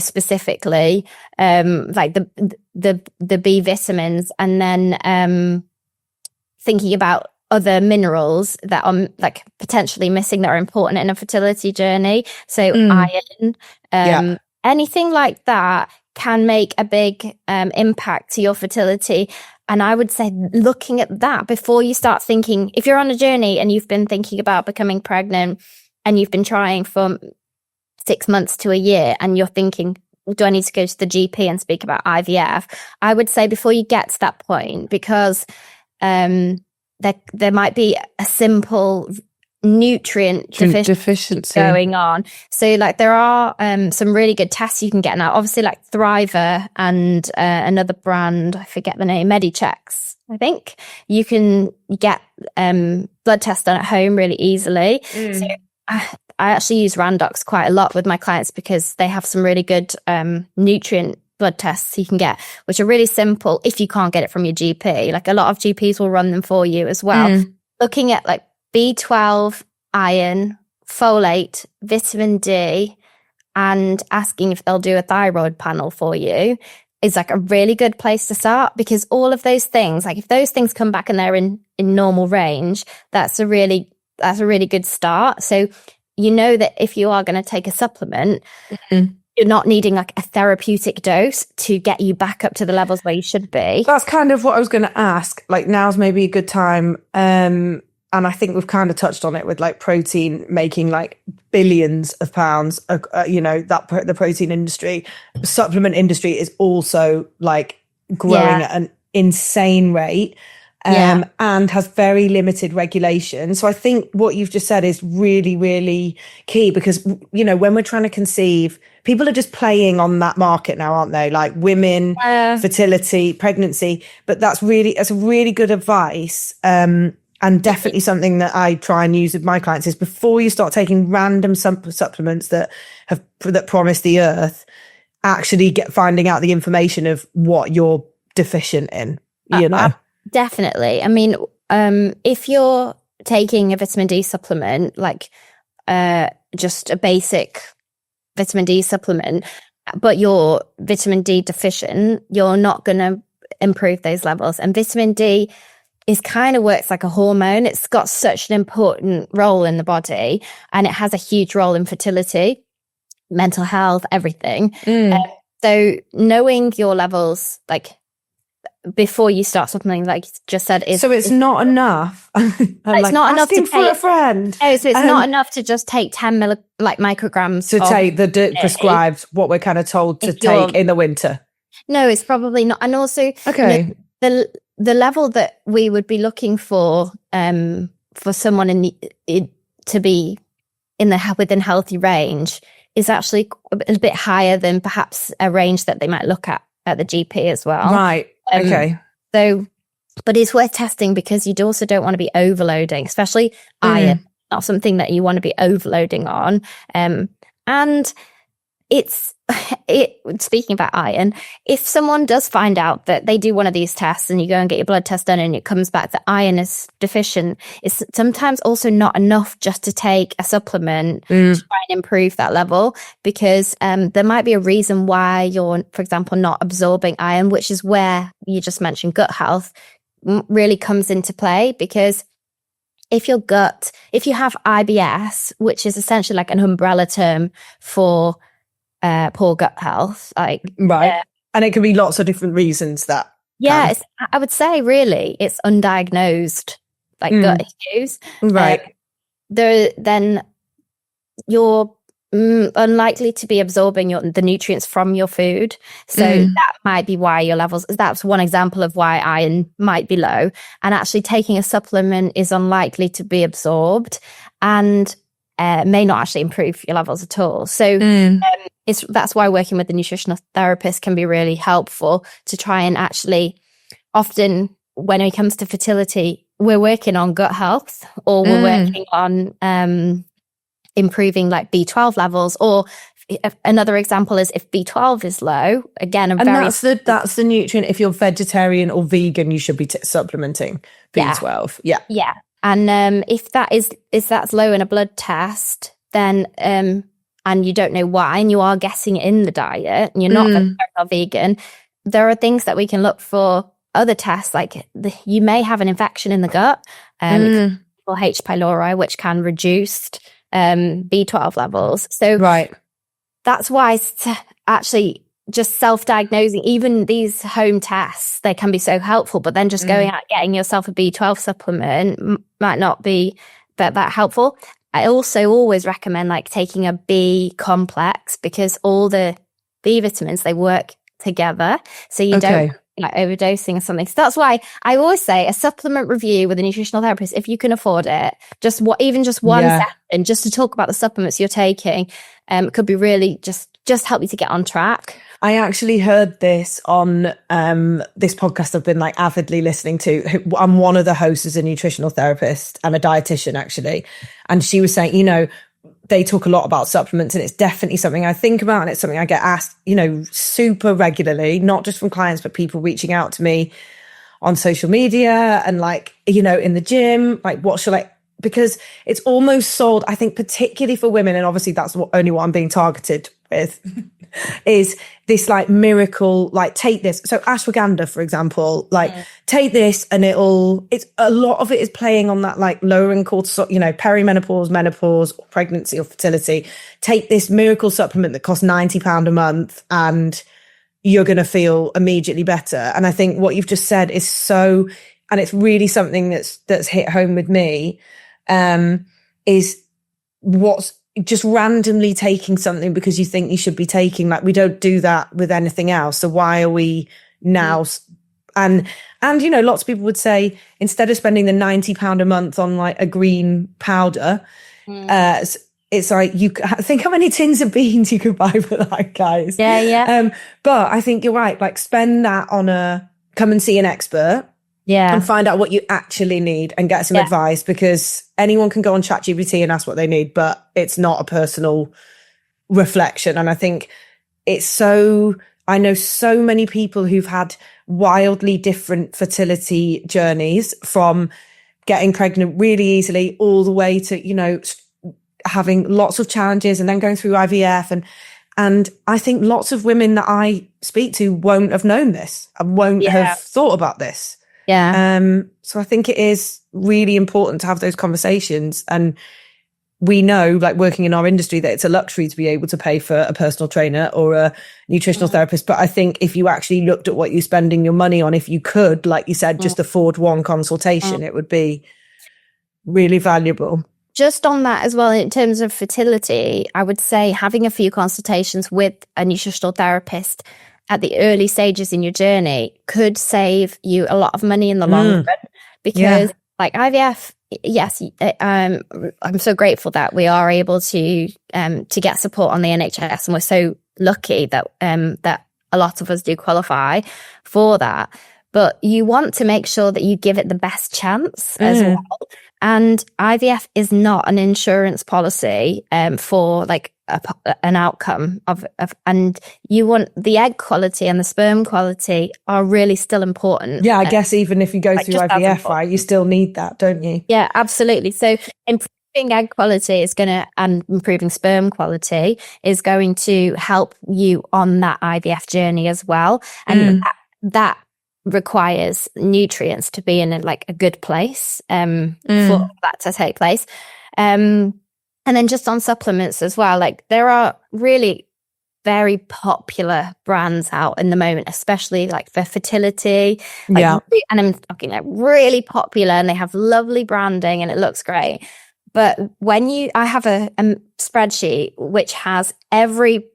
specifically, like the B vitamins, and then thinking about other minerals that are like potentially missing that are important in a fertility journey. So iron, anything like that can make a big impact to your fertility. And I would say looking at that before you start thinking, if you're on a journey and you've been thinking about becoming pregnant and you've been trying for 6 months to a year and you're thinking, do I need to go to the GP and speak about IVF? I would say before you get to that point, because there might be a simple nutrient deficiency going on. So like there are some really good tests you can get now. Obviously like Thriver and another brand, I forget the name, MediChecks, I think. You can get blood tests done at home really easily. So I actually use Randox quite a lot with my clients because they have some really good nutrient blood tests you can get, which are really simple if you can't get it from your GP. Like a lot of GPs will run them for you as well. Looking at like B12, iron, folate, vitamin D, and asking if they'll do a thyroid panel for you. is like a really good place to start, because all of those things, like if those things come back and they're in normal range, that's a really good start. So you know that if you are going to take a supplement, you're not needing like a therapeutic dose to get you back up to the levels where you should be. That's kind of what I was going to ask. Like, now's maybe a good time. And I think we've kind of touched on it with like protein making like billions of pounds, that the protein industry, supplement industry is also like growing at an insane rate. And has very limited regulation. So I think what you've just said is really, really key, because, when we're trying to conceive, people are just playing on that market now, aren't they? Like women, fertility, pregnancy. But that's really good advice. And definitely something that I try and use with my clients is, before you start taking random supplements that promise the earth, actually finding out the information of what you're deficient in, Definitely. I mean, if you're taking a vitamin D supplement, like just a basic vitamin D supplement, but you're vitamin D deficient, you're not going to improve those levels. And vitamin D works like a hormone. It's got such an important role in the body, and it has a huge role in fertility, mental health, everything. So knowing your levels, like, before you start supplementing, like you just said, it's not enough. It's not enough to for a friend. Oh, so it's not enough to just take 10 micrograms to take the prescribed, what we're kind of told to take in the winter. No, it's probably not. And also, the level that we would be looking for someone to be within healthy range is actually a bit higher than perhaps a range that they might look at the GP as well. Right. Okay. So, but it's worth testing, because you also don't want to be overloading, especially iron, not something that you want to be overloading on. And speaking about iron, if someone does find out that they do one of these tests and you go and get your blood test done and it comes back that iron is deficient, it's sometimes also not enough just to take a supplement to try and improve that level, because there might be a reason why you're, for example, not absorbing iron, which is where you just mentioned gut health really comes into play. Because if you have IBS, which is essentially like an umbrella term for poor gut health, like and it can be lots of different reasons that I would say really it's undiagnosed like gut issues, then you're unlikely to be absorbing the nutrients from your food, so that might be why your levels, that's one example of why iron might be low, and actually taking a supplement is unlikely to be absorbed and may not actually improve your levels at all. So that's why working with the nutritional therapist can be really helpful, to try and actually, often when it comes to fertility, we're working on gut health, or we're working on improving like B12 levels, or another example is if B12 is low, again, that's the nutrient. If you're vegetarian or vegan, you should be supplementing B12. Yeah. And if that's low in a blood test, then and you don't know why, and you are getting it in the diet, and you're not vegetarian or vegan, there are things that we can look for, other tests, like you may have an infection in the gut, or H. pylori, which can reduce B12 levels. So that's why actually just self-diagnosing, even these home tests, they can be so helpful, but then just going out getting yourself a B12 supplement might not be that helpful. I also always recommend like taking a B complex, because all the B vitamins, they work together, so you don't like overdosing or something. So that's why I always say a supplement review with a nutritional therapist, if you can afford it, even just one session just to talk about the supplements you're taking, could be really just help you to get on track. I actually heard this on this podcast I've been like avidly listening to. I'm one of the hosts as a nutritional therapist and a dietitian, actually. And she was saying, they talk a lot about supplements, and it's definitely something I think about, and it's something I get asked, super regularly, not just from clients, but people reaching out to me on social media and like, in the gym, like what should I, because it's almost sold, I think, particularly for women. And obviously that's only what I'm being targeted with is this like miracle, like take this. So ashwagandha, for example, like take this and it's a lot of it is playing on that like lowering cortisol, perimenopause, menopause, pregnancy or fertility. Take this miracle supplement that costs £90 a month and you're going to feel immediately better. And I think what you've just said is so, and it's really something that's hit home with me, is what's just randomly taking something because you think you should be taking, like we don't do that with anything else. So why are we now? And lots of people would say, instead of spending the £90 a month on like a green powder, it's like, think how many tins of beans you could buy for that, guys. Yeah. But I think you're right. Like spend that on come and see an expert. Yeah. And find out what you actually need and get some advice, because anyone can go on ChatGPT and ask what they need, but it's not a personal reflection. And I think I know so many people who've had wildly different fertility journeys, from getting pregnant really easily all the way to, having lots of challenges and then going through IVF. And I think lots of women that I speak to won't have known this and won't have thought about this. Yeah. So I think it is really important to have those conversations. And we know, like working in our industry, that it's a luxury to be able to pay for a personal trainer or a nutritional therapist. But I think if you actually looked at what you're spending your money on, if you could, like you said, just afford one consultation, it would be really valuable. Just on that as well, in terms of fertility, I would say having a few consultations with a nutritional therapist at the early stages in your journey could save you a lot of money in the long run, because like IVF, yes, I'm so grateful that we are able to get support on the NHS, and we're so lucky that that a lot of us do qualify for that. But you want to make sure that you give it the best chance as well. And IVF is not an insurance policy for like an outcome of, and you want the egg quality and the sperm quality are really still important. Yeah, I guess even if you go through IVF, right, you still need that, don't you? Yeah, absolutely. So improving egg quality and improving sperm quality is going to help you on that IVF journey as well. And that requires nutrients to be in a good place for that to take place. And then just on supplements as well, like there are really very popular brands out in the moment, especially like for fertility. And I'm talking like really popular, and they have lovely branding and it looks great. But I have a spreadsheet which has every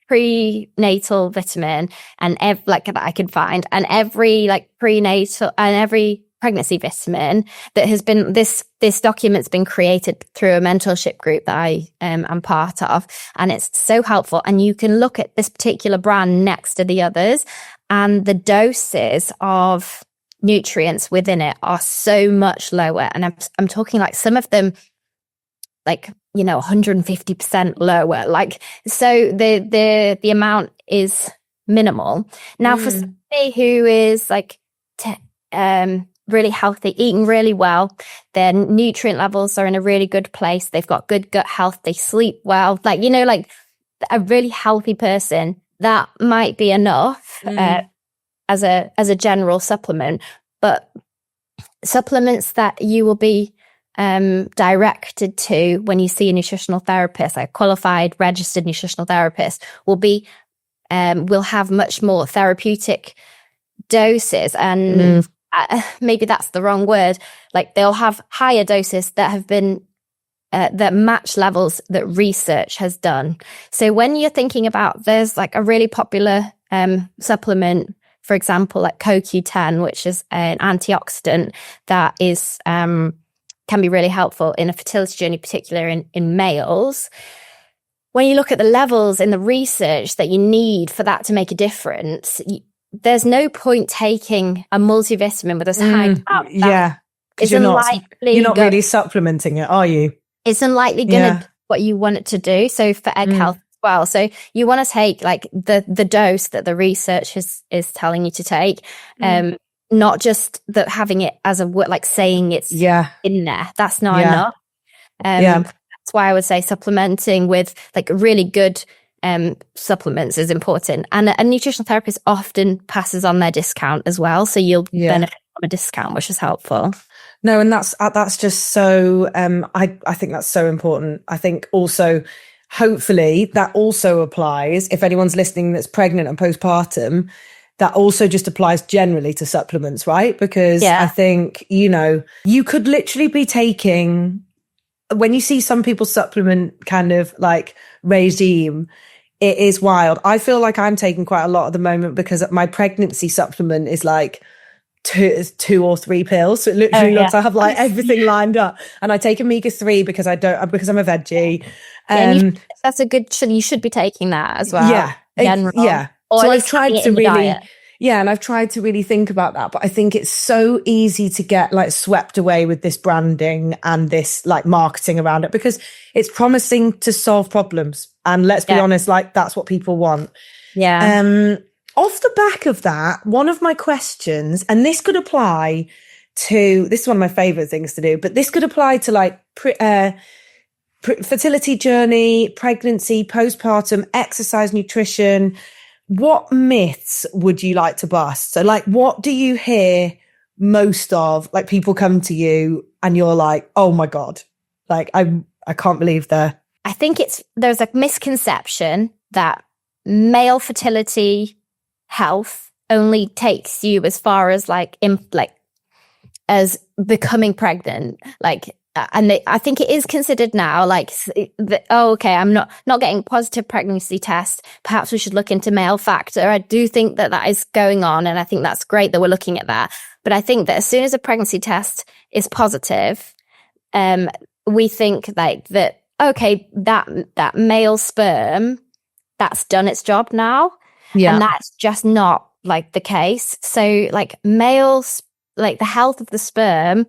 prenatal vitamin and that I can find, and every prenatal and every pregnancy vitamin that has been this document's been created through a mentorship group that I am part of, and it's so helpful. And you can look at this particular brand next to the others, and the doses of nutrients within it are so much lower. And I'm talking like some of them 150% lower. So the amount is minimal. Now for somebody who is really healthy, eating really well, their nutrient levels are in a really good place, they've got good gut health, they sleep well, a really healthy person, that might be enough as a general supplement. But supplements that you will be directed to when you see a nutritional therapist, like a qualified registered nutritional therapist, will have much more therapeutic doses, and maybe that's the wrong word, like they'll have higher doses that have been that match levels that research has done. So when you're thinking about, there's like a really popular supplement, for example, like CoQ10, which is an antioxidant that is can be really helpful in a fertility journey, particularly in males. When you look at the levels in the research that you need for that to make a difference, there's no point taking a multivitamin with as high because you're not really supplementing it, are you? It's unlikely going to do what you want it to do. So for egg health as well, so you want to take like the dose that the research is telling you to take, not just that having it as saying it's in there. That's not enough. That's why I would say supplementing with like really good supplements is important. And a nutritional therapist often passes on their discount as well. So you'll benefit from a discount, which is helpful. No, and that's just so, I think that's so important. I think also, hopefully that also applies if anyone's listening that's pregnant and postpartum, that also just applies generally to supplements, right? Because I think, you could literally be taking, when you see some people's supplement kind of like regime, it is wild. I feel like I'm taking quite a lot at the moment because my pregnancy supplement is like two or three pills. So it literally looks, I have like everything lined up, and I take omega-3 because I'm a veggie. That's a good, you should be taking that as well. Yeah. Or so I've tried to really, diet. and I've tried to really think about that, but I think it's so easy to get like swept away with this branding and this like marketing around it because it's promising to solve problems. And let's be honest, like that's what people want. Yeah. Off the back of that, one of my questions, and this could apply to, this is one of my favorite things to do, but this could apply to like fertility journey, pregnancy, postpartum, exercise, nutrition. What myths would you like to bust? So like, what do you hear most of? Like people come to you and you're like, oh my God, like I can't believe that. I think there's a misconception that male fertility health only takes you as far as as becoming pregnant, I think it is considered now okay, I'm not getting positive pregnancy test. Perhaps we should look into male factor. I do think that is going on, and I think that's great that we're looking at that. But I think that as soon as a pregnancy test is positive, we think that okay, that male sperm that's done its job now, and that's just not the case. So males, the health of the sperm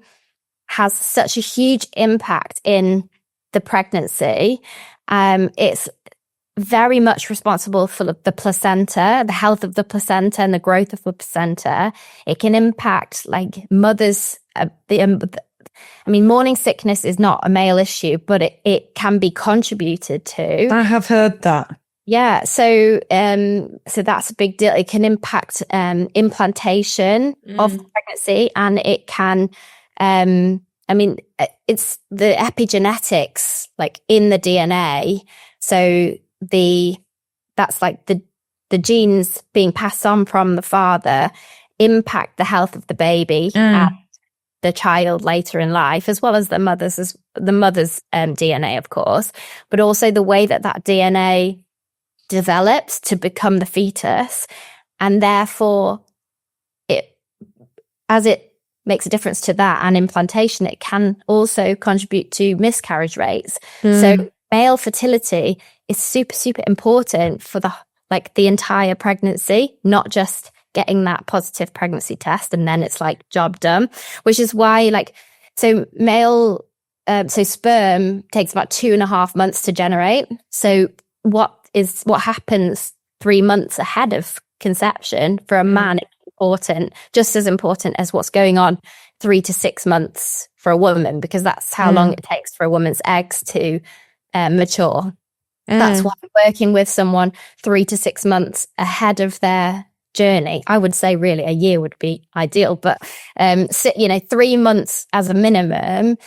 has such a huge impact in the pregnancy. It's very much responsible for the placenta, the health of the placenta and the growth of the placenta. It can impact mothers. Morning sickness is not a male issue, but it can be contributed to. I have heard that. Yeah, so that's a big deal. It can impact implantation of the pregnancy, and it can. It's the epigenetics in the DNA. So that's the genes being passed on from the father impact the health of the baby and the child later in life, as well as the mother's DNA, of course, but also the way that DNA develops to become the fetus, and therefore as it makes a difference to that and implantation, it can also contribute to miscarriage rates. So male fertility is super, super important for the entire pregnancy, not just getting that positive pregnancy test and then it's job done, which is why so sperm takes about 2.5 months to generate. So what happens 3 months ahead of conception for a man important, just as important as what's going on 3 to 6 months for a woman, because that's how long it takes for a woman's eggs to mature. That's why working with someone 3 to 6 months ahead of their journey, I would say really a year would be ideal, but 3 months as a minimum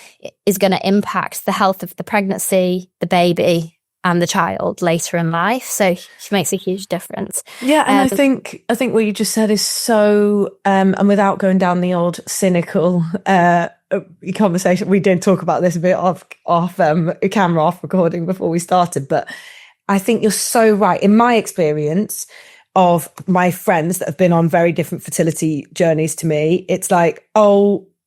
is going to impact the health of the pregnancy, the baby, and the child later in life. So it makes a huge difference. Yeah, and I think what you just said is so, and without going down the old cynical conversation, we did talk about this a bit off camera, off recording before we started, but I think you're so right. In my experience of my friends that have been on very different fertility journeys to me, it's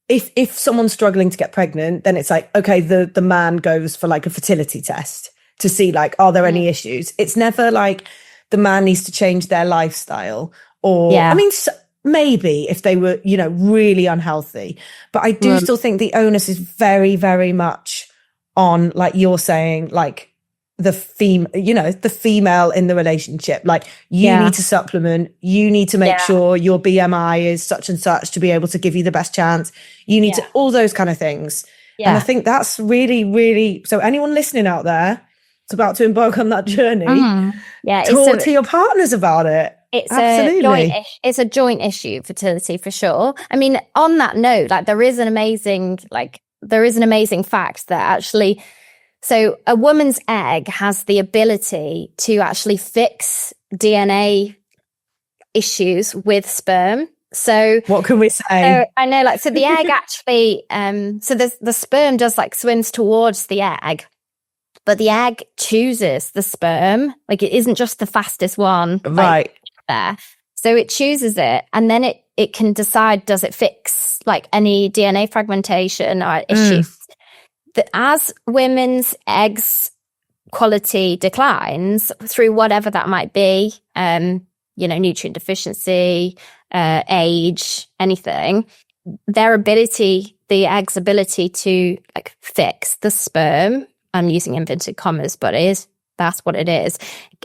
if someone's struggling to get pregnant, then it's okay, the man goes for a fertility test to see are there any issues. It's never the man needs to change their lifestyle or maybe if they were really unhealthy, but I do still think the onus is very, very much on you're saying the female in the relationship. You need to supplement, you need to make sure your BMI is such and such to be able to give you the best chance, you need to all those kind of things. And I think that's really, really, so anyone listening out there, about to embark on that journey, talk to your partners about it. Absolutely. It's a joint issue, fertility, for sure. I mean, on that note, like there is an amazing fact that actually, so a woman's egg has the ability to actually fix DNA issues with sperm. So what can we say? So I know, like, so the egg actually, so the sperm does like swims towards the egg, but the egg chooses the sperm. Like, it isn't just the fastest one, right? There, so it chooses it, and then it can decide, does it fix like any DNA fragmentation or issues. That as women's eggs quality declines through whatever that might be, nutrient deficiency, age, anything, the egg's ability to like fix the sperm, I'm using inverted commas, but that's what it is.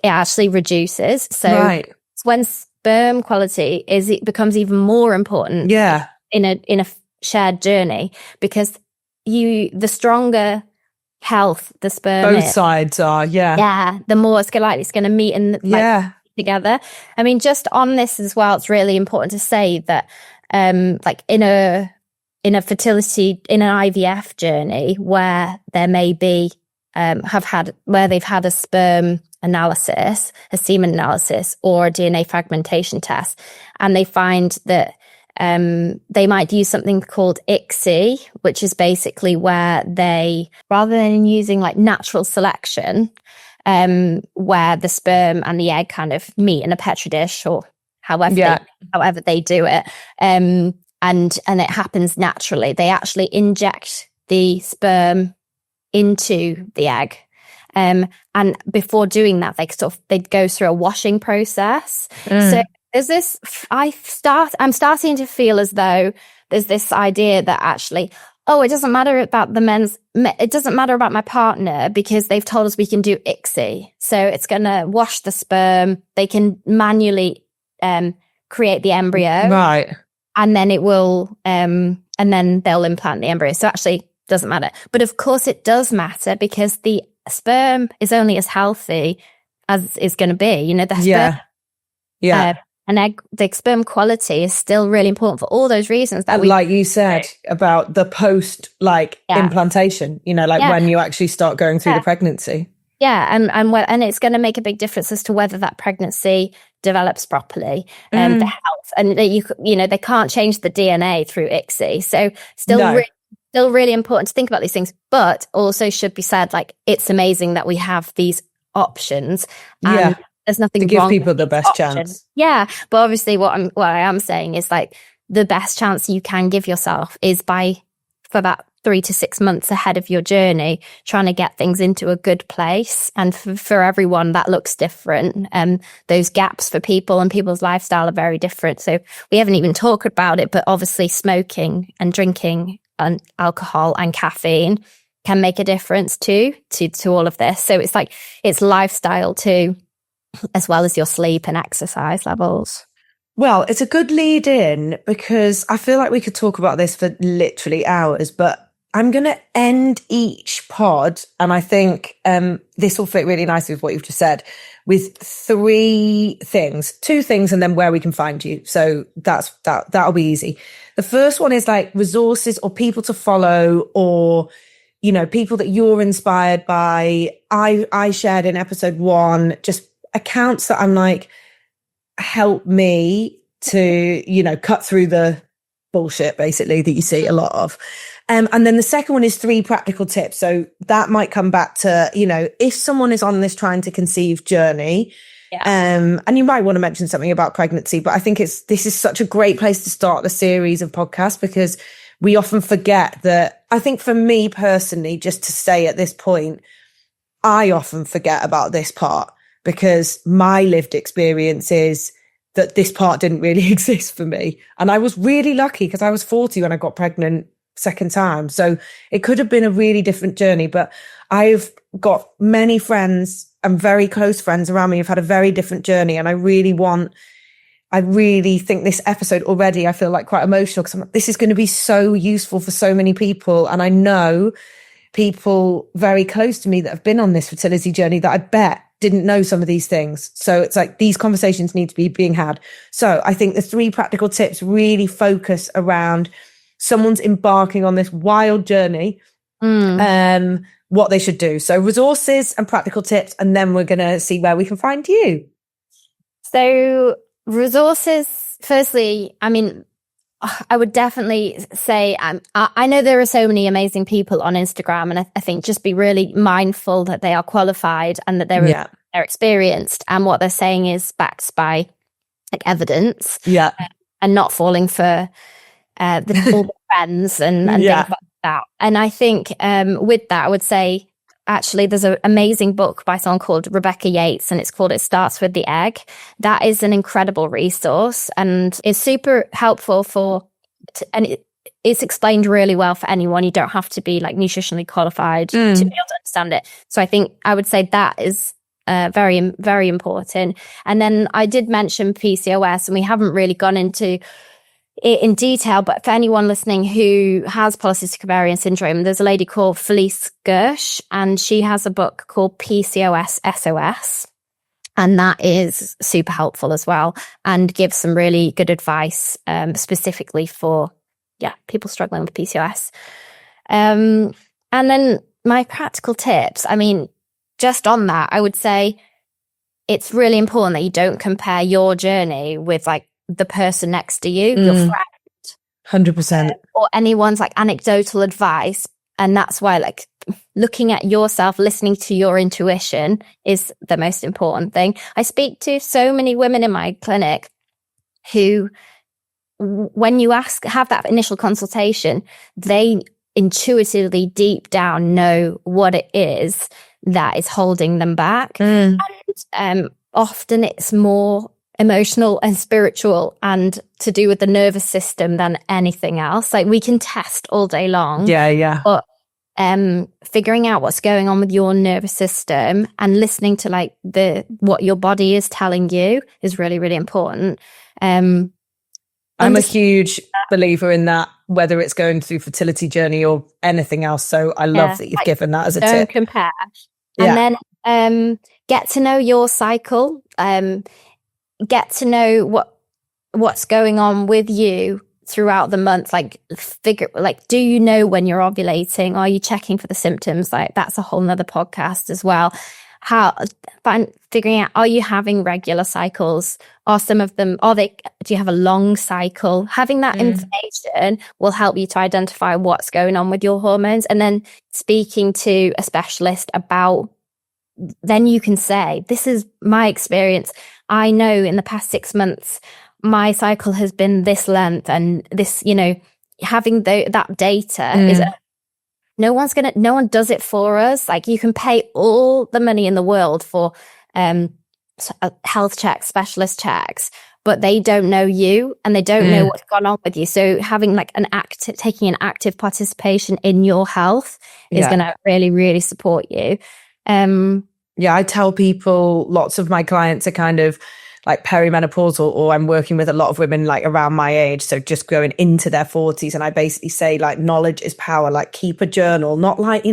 It actually reduces. So when sperm quality it becomes even more important. Yeah. In a shared journey, because the stronger health the sperm both sides are, the more it's likely it's going to meet and together. I mean, just on this as well, it's really important to say that like in a fertility, in an IVF journey where there may be where they've had a sperm analysis, a semen analysis, or a DNA fragmentation test, and they find that they might use something called ICSI, which is basically where they, rather than using like natural selection, where the sperm and the egg kind of meet in a petri dish or however they do it, and it happens naturally. They actually inject the sperm into the egg. And before doing that, they go through a washing process. So there's this, I'm starting to feel as though there's this idea that actually, it doesn't matter about it doesn't matter about my partner because they've told us we can do ICSI. So it's going to wash the sperm. They can manually create the embryo. Right. And then it will, and then they'll implant the embryo. So actually doesn't matter. But of course it does matter because the sperm is only as healthy as it's going to be. The sperm, the sperm quality is still really important for all those reasons that like you said about the post implantation, when you actually start going through the pregnancy. Yeah, and it's going to make a big difference as to whether that pregnancy develops properly, the health, and they can't change the DNA through ICSI. So still really important to think about these things, but also should be said, like, it's amazing that we have these options. And there's nothing to give wrong people the best chance. Yeah, but obviously what I am saying is like the best chance you can give yourself is for about 3 to 6 months ahead of your journey, trying to get things into a good place. And for everyone, that looks different. Those gaps for people and people's lifestyle are very different. So we haven't even talked about it, but obviously smoking and drinking and alcohol and caffeine can make a difference too, to all of this. So it's like, it's lifestyle too, as well as your sleep and exercise levels. Well, it's a good lead in because I feel like we could talk about this for literally hours, but I'm going to end each pod, and I think this will fit really nicely with what you've just said, with 3 things, 2 things, and then where we can find you. So that'll be easy. The first one is like resources or people to follow, or people that you're inspired by. I shared in episode 1 just accounts that I'm like, help me to cut through the bullshit basically that you see a lot of. And then the second one is 3 practical tips. So that might come back to, if someone is on this trying to conceive journey, and you might want to mention something about pregnancy, but I think this is such a great place to start the series of podcasts, because we often forget that. I think for me personally, just to say at this point, I often forget about this part because my lived experience is that this part didn't really exist for me. And I was really lucky because I was 40 when I got pregnant second time. So it could have been a really different journey, but I've got many friends and very close friends around me who've had a very different journey. And I really think this episode already, I feel like quite emotional because this is going to be so useful for so many people. And I know people very close to me that have been on this fertility journey that I bet didn't know some of these things. So it's like these conversations need to be being had. So I think the 3 practical tips really focus around someone's embarking on this wild journey, what they should do. So resources and practical tips, and then we're going to see where we can find you. So resources, firstly, I mean, I would definitely say, I know there are so many amazing people on Instagram, and I think just be really mindful that they are qualified and that they're experienced, and what they're saying is backed by like evidence, and not falling for all the trends and things like that. And I think with that, I would say, actually, there's an amazing book by someone called Rebecca Yates, and it's called It Starts with the Egg. That is an incredible resource, and it's super helpful and it's explained really well for anyone. You don't have to be like nutritionally qualified to be able to understand it. So I think I would say that is very, very important. And then I did mention PCOS, and we haven't really gone into it in detail, but for anyone listening who has polycystic ovarian syndrome, there's a lady called Felice Gersh, and she has a book called PCOS SOS, and that is super helpful as well, and gives some really good advice specifically for people struggling with PCOS. And then my practical tips, I mean, just on that, I would say it's really important that you don't compare your journey with like the person next to you, your friend, 100%, or anyone's like anecdotal advice. And that's why like looking at yourself, listening to your intuition is the most important thing. I speak to so many women in my clinic who, when you have that initial consultation, they intuitively deep down know what it is that is holding them back. And often it's more emotional and spiritual and to do with the nervous system than anything else. Like we can test all day long. But figuring out what's going on with your nervous system and listening to like what your body is telling you is really, really important. I'm a huge believer in that, whether it's going through fertility journey or anything else. So I love that you've given that as a tip. Don't compare. And then get to know your cycle. Get to know what's going on with you throughout the month. Like do you know when you're ovulating? Are you checking for the symptoms? Like that's a whole nother podcast as well. Figuring out, are you having regular cycles? Are some of them, do you have a long cycle? Having that information will help you to identify what's going on with your hormones, and then speaking to a specialist about, then you can say, this is my experience. I know in the past 6 months, my cycle has been this length, and this, having that data is no one does it for us. Like you can pay all the money in the world for health checks, specialist checks, but they don't know you and they don't know what's gone on with you. So having like taking an active participation in your health is going to really, really support you. I tell people, lots of my clients are kind of like perimenopausal, or I'm working with a lot of women like around my age, so just going into their 40s, and I basically say like knowledge is power, like keep a journal, not like,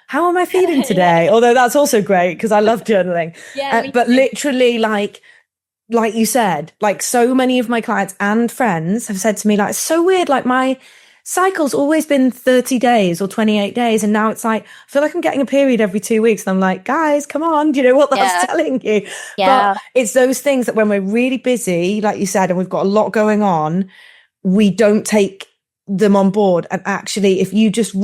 how am I feeling today? Although that's also great because I love journaling. But literally like you said, like so many of my clients and friends have said to me, like, it's so weird, like my cycle's always been 30 days or 28 days. And now it's like, I feel like I'm getting a period every 2 weeks. And I'm like, guys, come on. Do you know what that's telling you? But it's those things that when we're really busy, like you said, and we've got a lot going on, we don't take them on board. And actually, if you just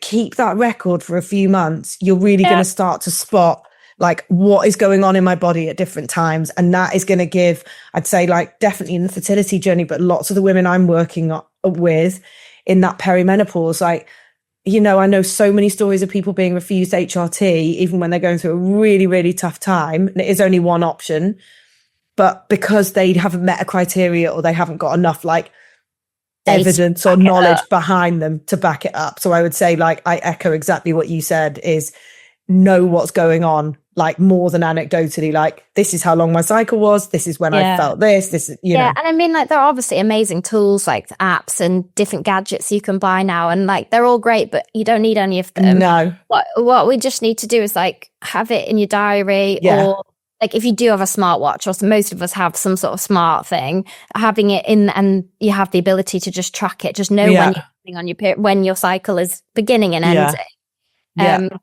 keep that record for a few months, you're really going to start to spot like what is going on in my body at different times. And that is going to give, I'd say, like definitely in the fertility journey, but lots of the women I'm working with in that perimenopause, like, I know so many stories of people being refused HRT, even when they're going through a really, really tough time. And it is only one option, but because they haven't met a criteria or they haven't got enough like evidence or knowledge behind them to back it up. So I would say, like, I echo exactly what you said, is know what's going on like more than anecdotally, like this is how long my cycle was, this is when I felt this is, you know. And I mean, like, there are obviously amazing tools like apps and different gadgets you can buy now, and like they're all great, but you don't need any of them. No. What we just need to do is like have it in your diary, or like if you do have a smartwatch, or most of us have some sort of smart thing, having it in, and you have the ability to just track it, just know when you're on your when your cycle is beginning and ending.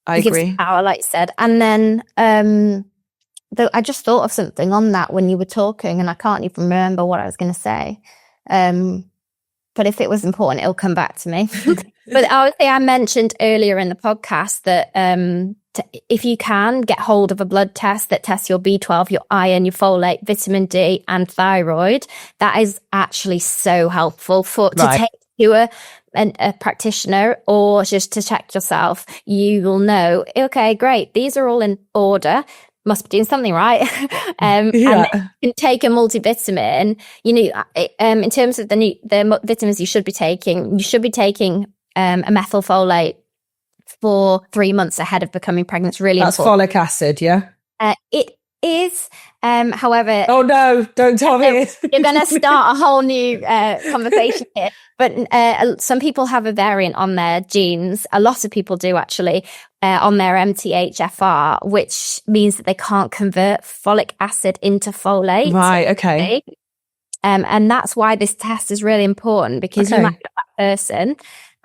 I agree. Power, like you said. And then I just thought of something on that when you were talking, and I can't even remember what I was going to say. But if it was important, it'll come back to me. But obviously, I mentioned earlier in the podcast that if you can get hold of a blood test that tests your B12, your iron, your folate, vitamin D, and thyroid, that is actually so helpful to take to a practitioner, or just to check yourself. You will know, okay, great, these are all in order, must be doing something right. And you can take a multivitamin. You know, in terms of the vitamins you should be taking a methylfolate for 3 months ahead of becoming pregnant. It's really important. That's folic acid, it is. However, oh no, don't tell me. You're going to start a whole new conversation here. But some people have a variant on their genes. A lot of people do, actually, on their MTHFR, which means that they can't convert folic acid into folate. Right. Okay. And that's why this test is really important, because you might be that person.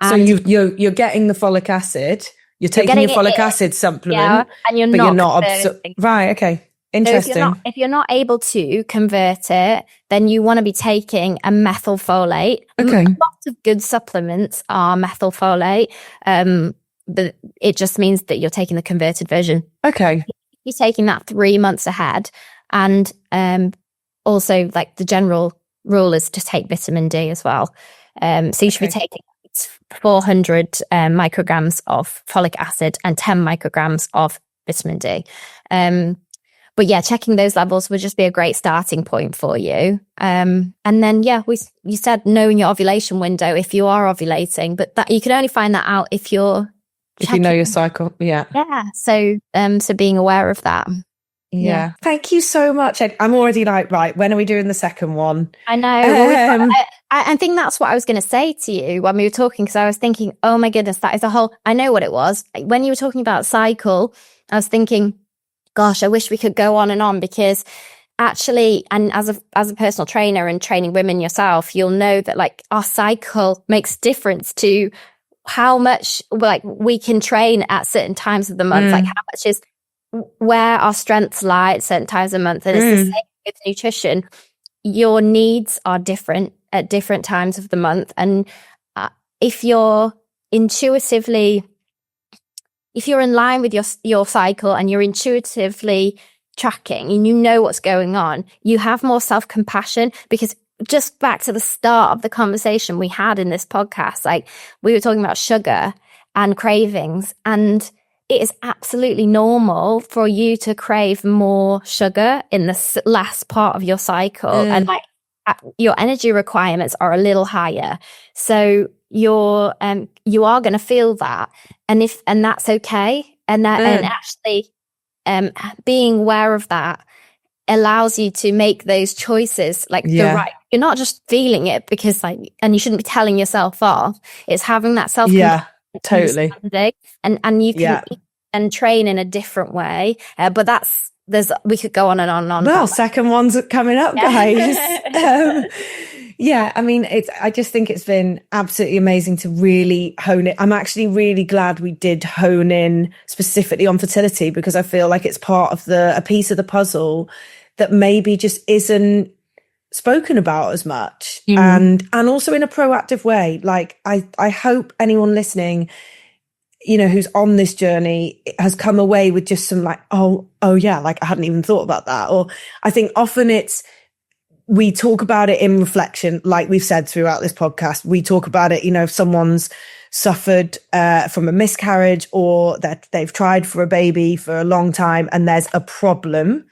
So you're getting the folic acid. You're taking your folic acid supplement, and you're not right. Okay. Interesting. So if you're not able to convert it, then you want to be taking a methylfolate. Okay. Lots of good supplements are methylfolate, but it just means that you're taking the converted version. Okay. You're taking that 3 months ahead, and also, like, the general rule is to take vitamin D as well. So you should be taking 400 micrograms of folic acid and 10 micrograms of vitamin D. But yeah, checking those levels would just be a great starting point for you. And then, you said knowing your ovulation window if you are ovulating, but that you can only find that out if you know your cycle. Yeah. So being aware of that. Yeah. Thank you so much. I'm already like, right, when are we doing the second one? I know. I think that's what I was going to say to you when we were talking, because I was thinking, oh my goodness, that is I know what it was. When you were talking about cycle, I was thinking, gosh, I wish we could go on and on, because actually, and as a personal trainer and training women yourself, you'll know that, like, our cycle makes difference to how much, like, we can train at certain times of the month, like how much is where our strengths lie at certain times of the month. And it's the same with nutrition. Your needs are different at different times of the month. And if you're in line with your cycle, and you're intuitively tracking, and you know what's going on, you have more self-compassion. Because just back to the start of the conversation we had in this podcast, like, we were talking about sugar and cravings, and it is absolutely normal for you to crave more sugar in the last part of your cycle. And like, your energy requirements are a little higher. So you are going to feel that. And that's okay. And actually, being aware of that allows you to make those choices, like the right. You're not just feeling it because, like, and you shouldn't be telling yourself off. It's having that self. Totally. And you can and train in a different way. But we could go on and on and on. Well, second one's coming up, guys. I mean, I just think it's been absolutely amazing to really hone it. I'm actually really glad we did hone in specifically on fertility, because I feel like it's part of a piece of the puzzle that maybe just isn't spoken about as much, and also in a proactive way. Like, I hope anyone listening, you know, who's on this journey has come away with just some like, oh yeah, like, I hadn't even thought about that. Or I think often we talk about it in reflection, like we've said throughout this podcast. We talk about it, you know, if someone's suffered from a miscarriage, or that they've tried for a baby for a long time and there's a problem,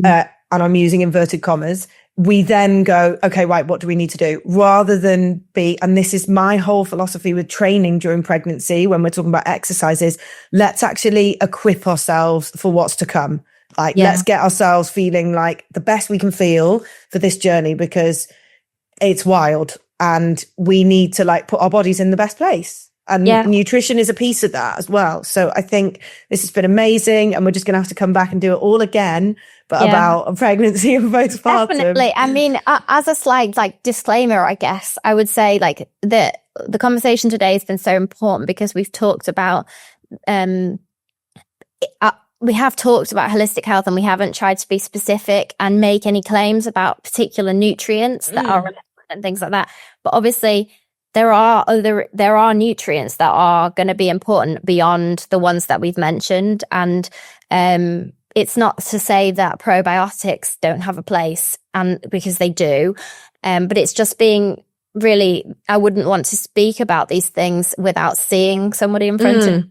and I'm using inverted commas, we then go, okay, right, what do we need to do? Rather than and this is my whole philosophy with training during pregnancy, when we're talking about exercises, let's actually equip ourselves for what's to come. Like, let's get ourselves feeling like the best we can feel for this journey, because it's wild and we need to like put our bodies in the best place. And nutrition is a piece of that as well. So I think this has been amazing, and we're just going to have to come back and do it all again, but about a pregnancy and postpartum. Definitely. I mean, as a slight like disclaimer, I guess I would say like the conversation today has been so important because we've talked about we have talked about holistic health, and we haven't tried to be specific and make any claims about particular nutrients that are relevant and things like that. But obviously, there are nutrients that are going to be important beyond the ones that we've mentioned, and it's not to say that probiotics don't have a place, and because they do, but it's just being really. I wouldn't want to speak about these things without seeing somebody in front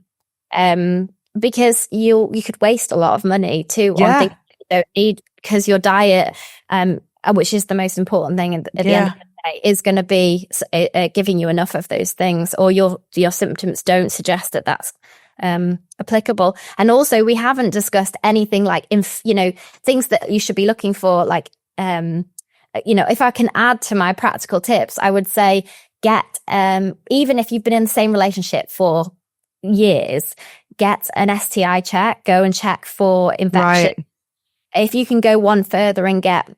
of, because you could waste a lot of money too on things you don't need, because your diet, which is the most important thing at the end of the day, is going to be giving you enough of those things, or your symptoms don't suggest that that's applicable. And also, we haven't discussed anything like things that you should be looking for, like if I can add to my practical tips, I would say get even if you've been in the same relationship for years, get an STI check. Go and check for infection. Right. If you can go one further and get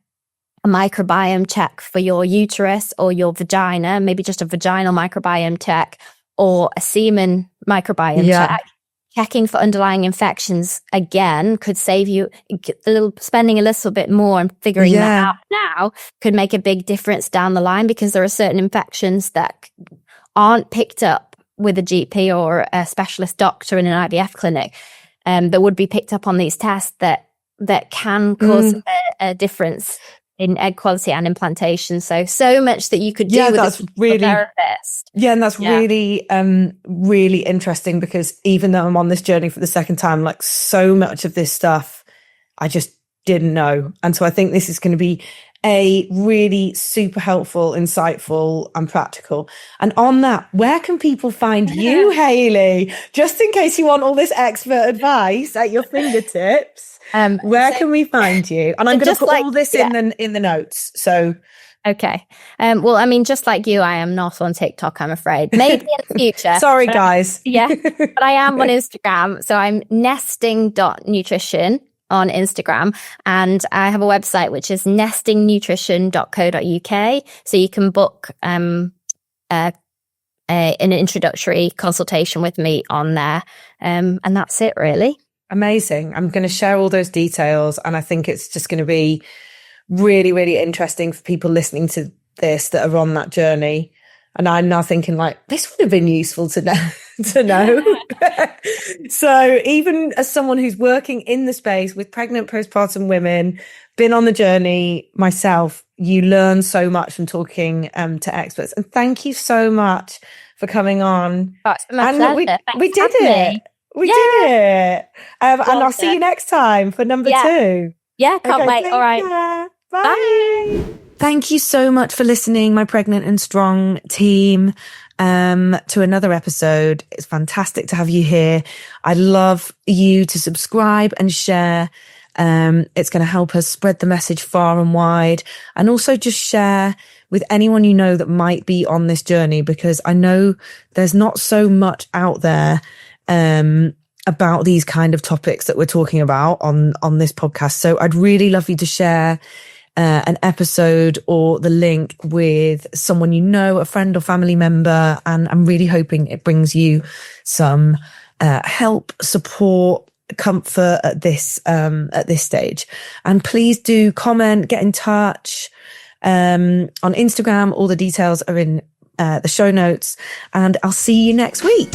a microbiome check for your uterus or your vagina, maybe just a vaginal microbiome check or a semen microbiome check. Checking for underlying infections, again, could save you spending a little bit more and figuring that out now could make a big difference down the line, because there are certain infections that aren't picked up with a GP or a specialist doctor in an IVF clinic, that would be picked up on these tests that can cause a difference in egg quality and implantation. So much that you could do with a therapist. Yeah, and that's really, really interesting, because even though I'm on this journey for the second time, like so much of this stuff, I just didn't know. And so I think this is going to be a really super helpful, insightful and practical. And on that, where can people find you, Hayley? Just in case you want all this expert advice at your fingertips. Where can we find you? And I'm going to put all this in the notes. So, okay. Well, I mean, just like you, I am not on TikTok, I'm afraid. Maybe in the future. Sorry, guys. But I am on Instagram. So I'm nesting.nutrition on Instagram. And I have a website, which is nestingnutrition.co.uk. So you can book an introductory consultation with me on there. And that's it, really. Amazing. I'm going to share all those details, and I think it's just going to be really, really interesting for people listening to this that are on that journey. And I'm now thinking like, this would have been useful to know. So even as someone who's working in the space with pregnant postpartum women, been on the journey myself, you learn so much from talking to experts. And thank you so much for coming on. Oh, it's been my pleasure. We did it. We did it. And I'll see you next time for number 2. Yeah, can't wait. All right. Bye. Thank you so much for listening, my Pregnant and Strong team, to another episode. It's fantastic to have you here. I'd love you to subscribe and share. It's going to help us spread the message far and wide, and also just share with anyone you know that might be on this journey, because I know there's not so much out there about these kind of topics that we're talking about on this podcast. So I'd really love you to share an episode or the link with someone you know, a friend or family member, and I'm really hoping it brings you some help, support, comfort at this stage. And please do comment, get in touch on Instagram. All the details are in the show notes, and I'll see you next week.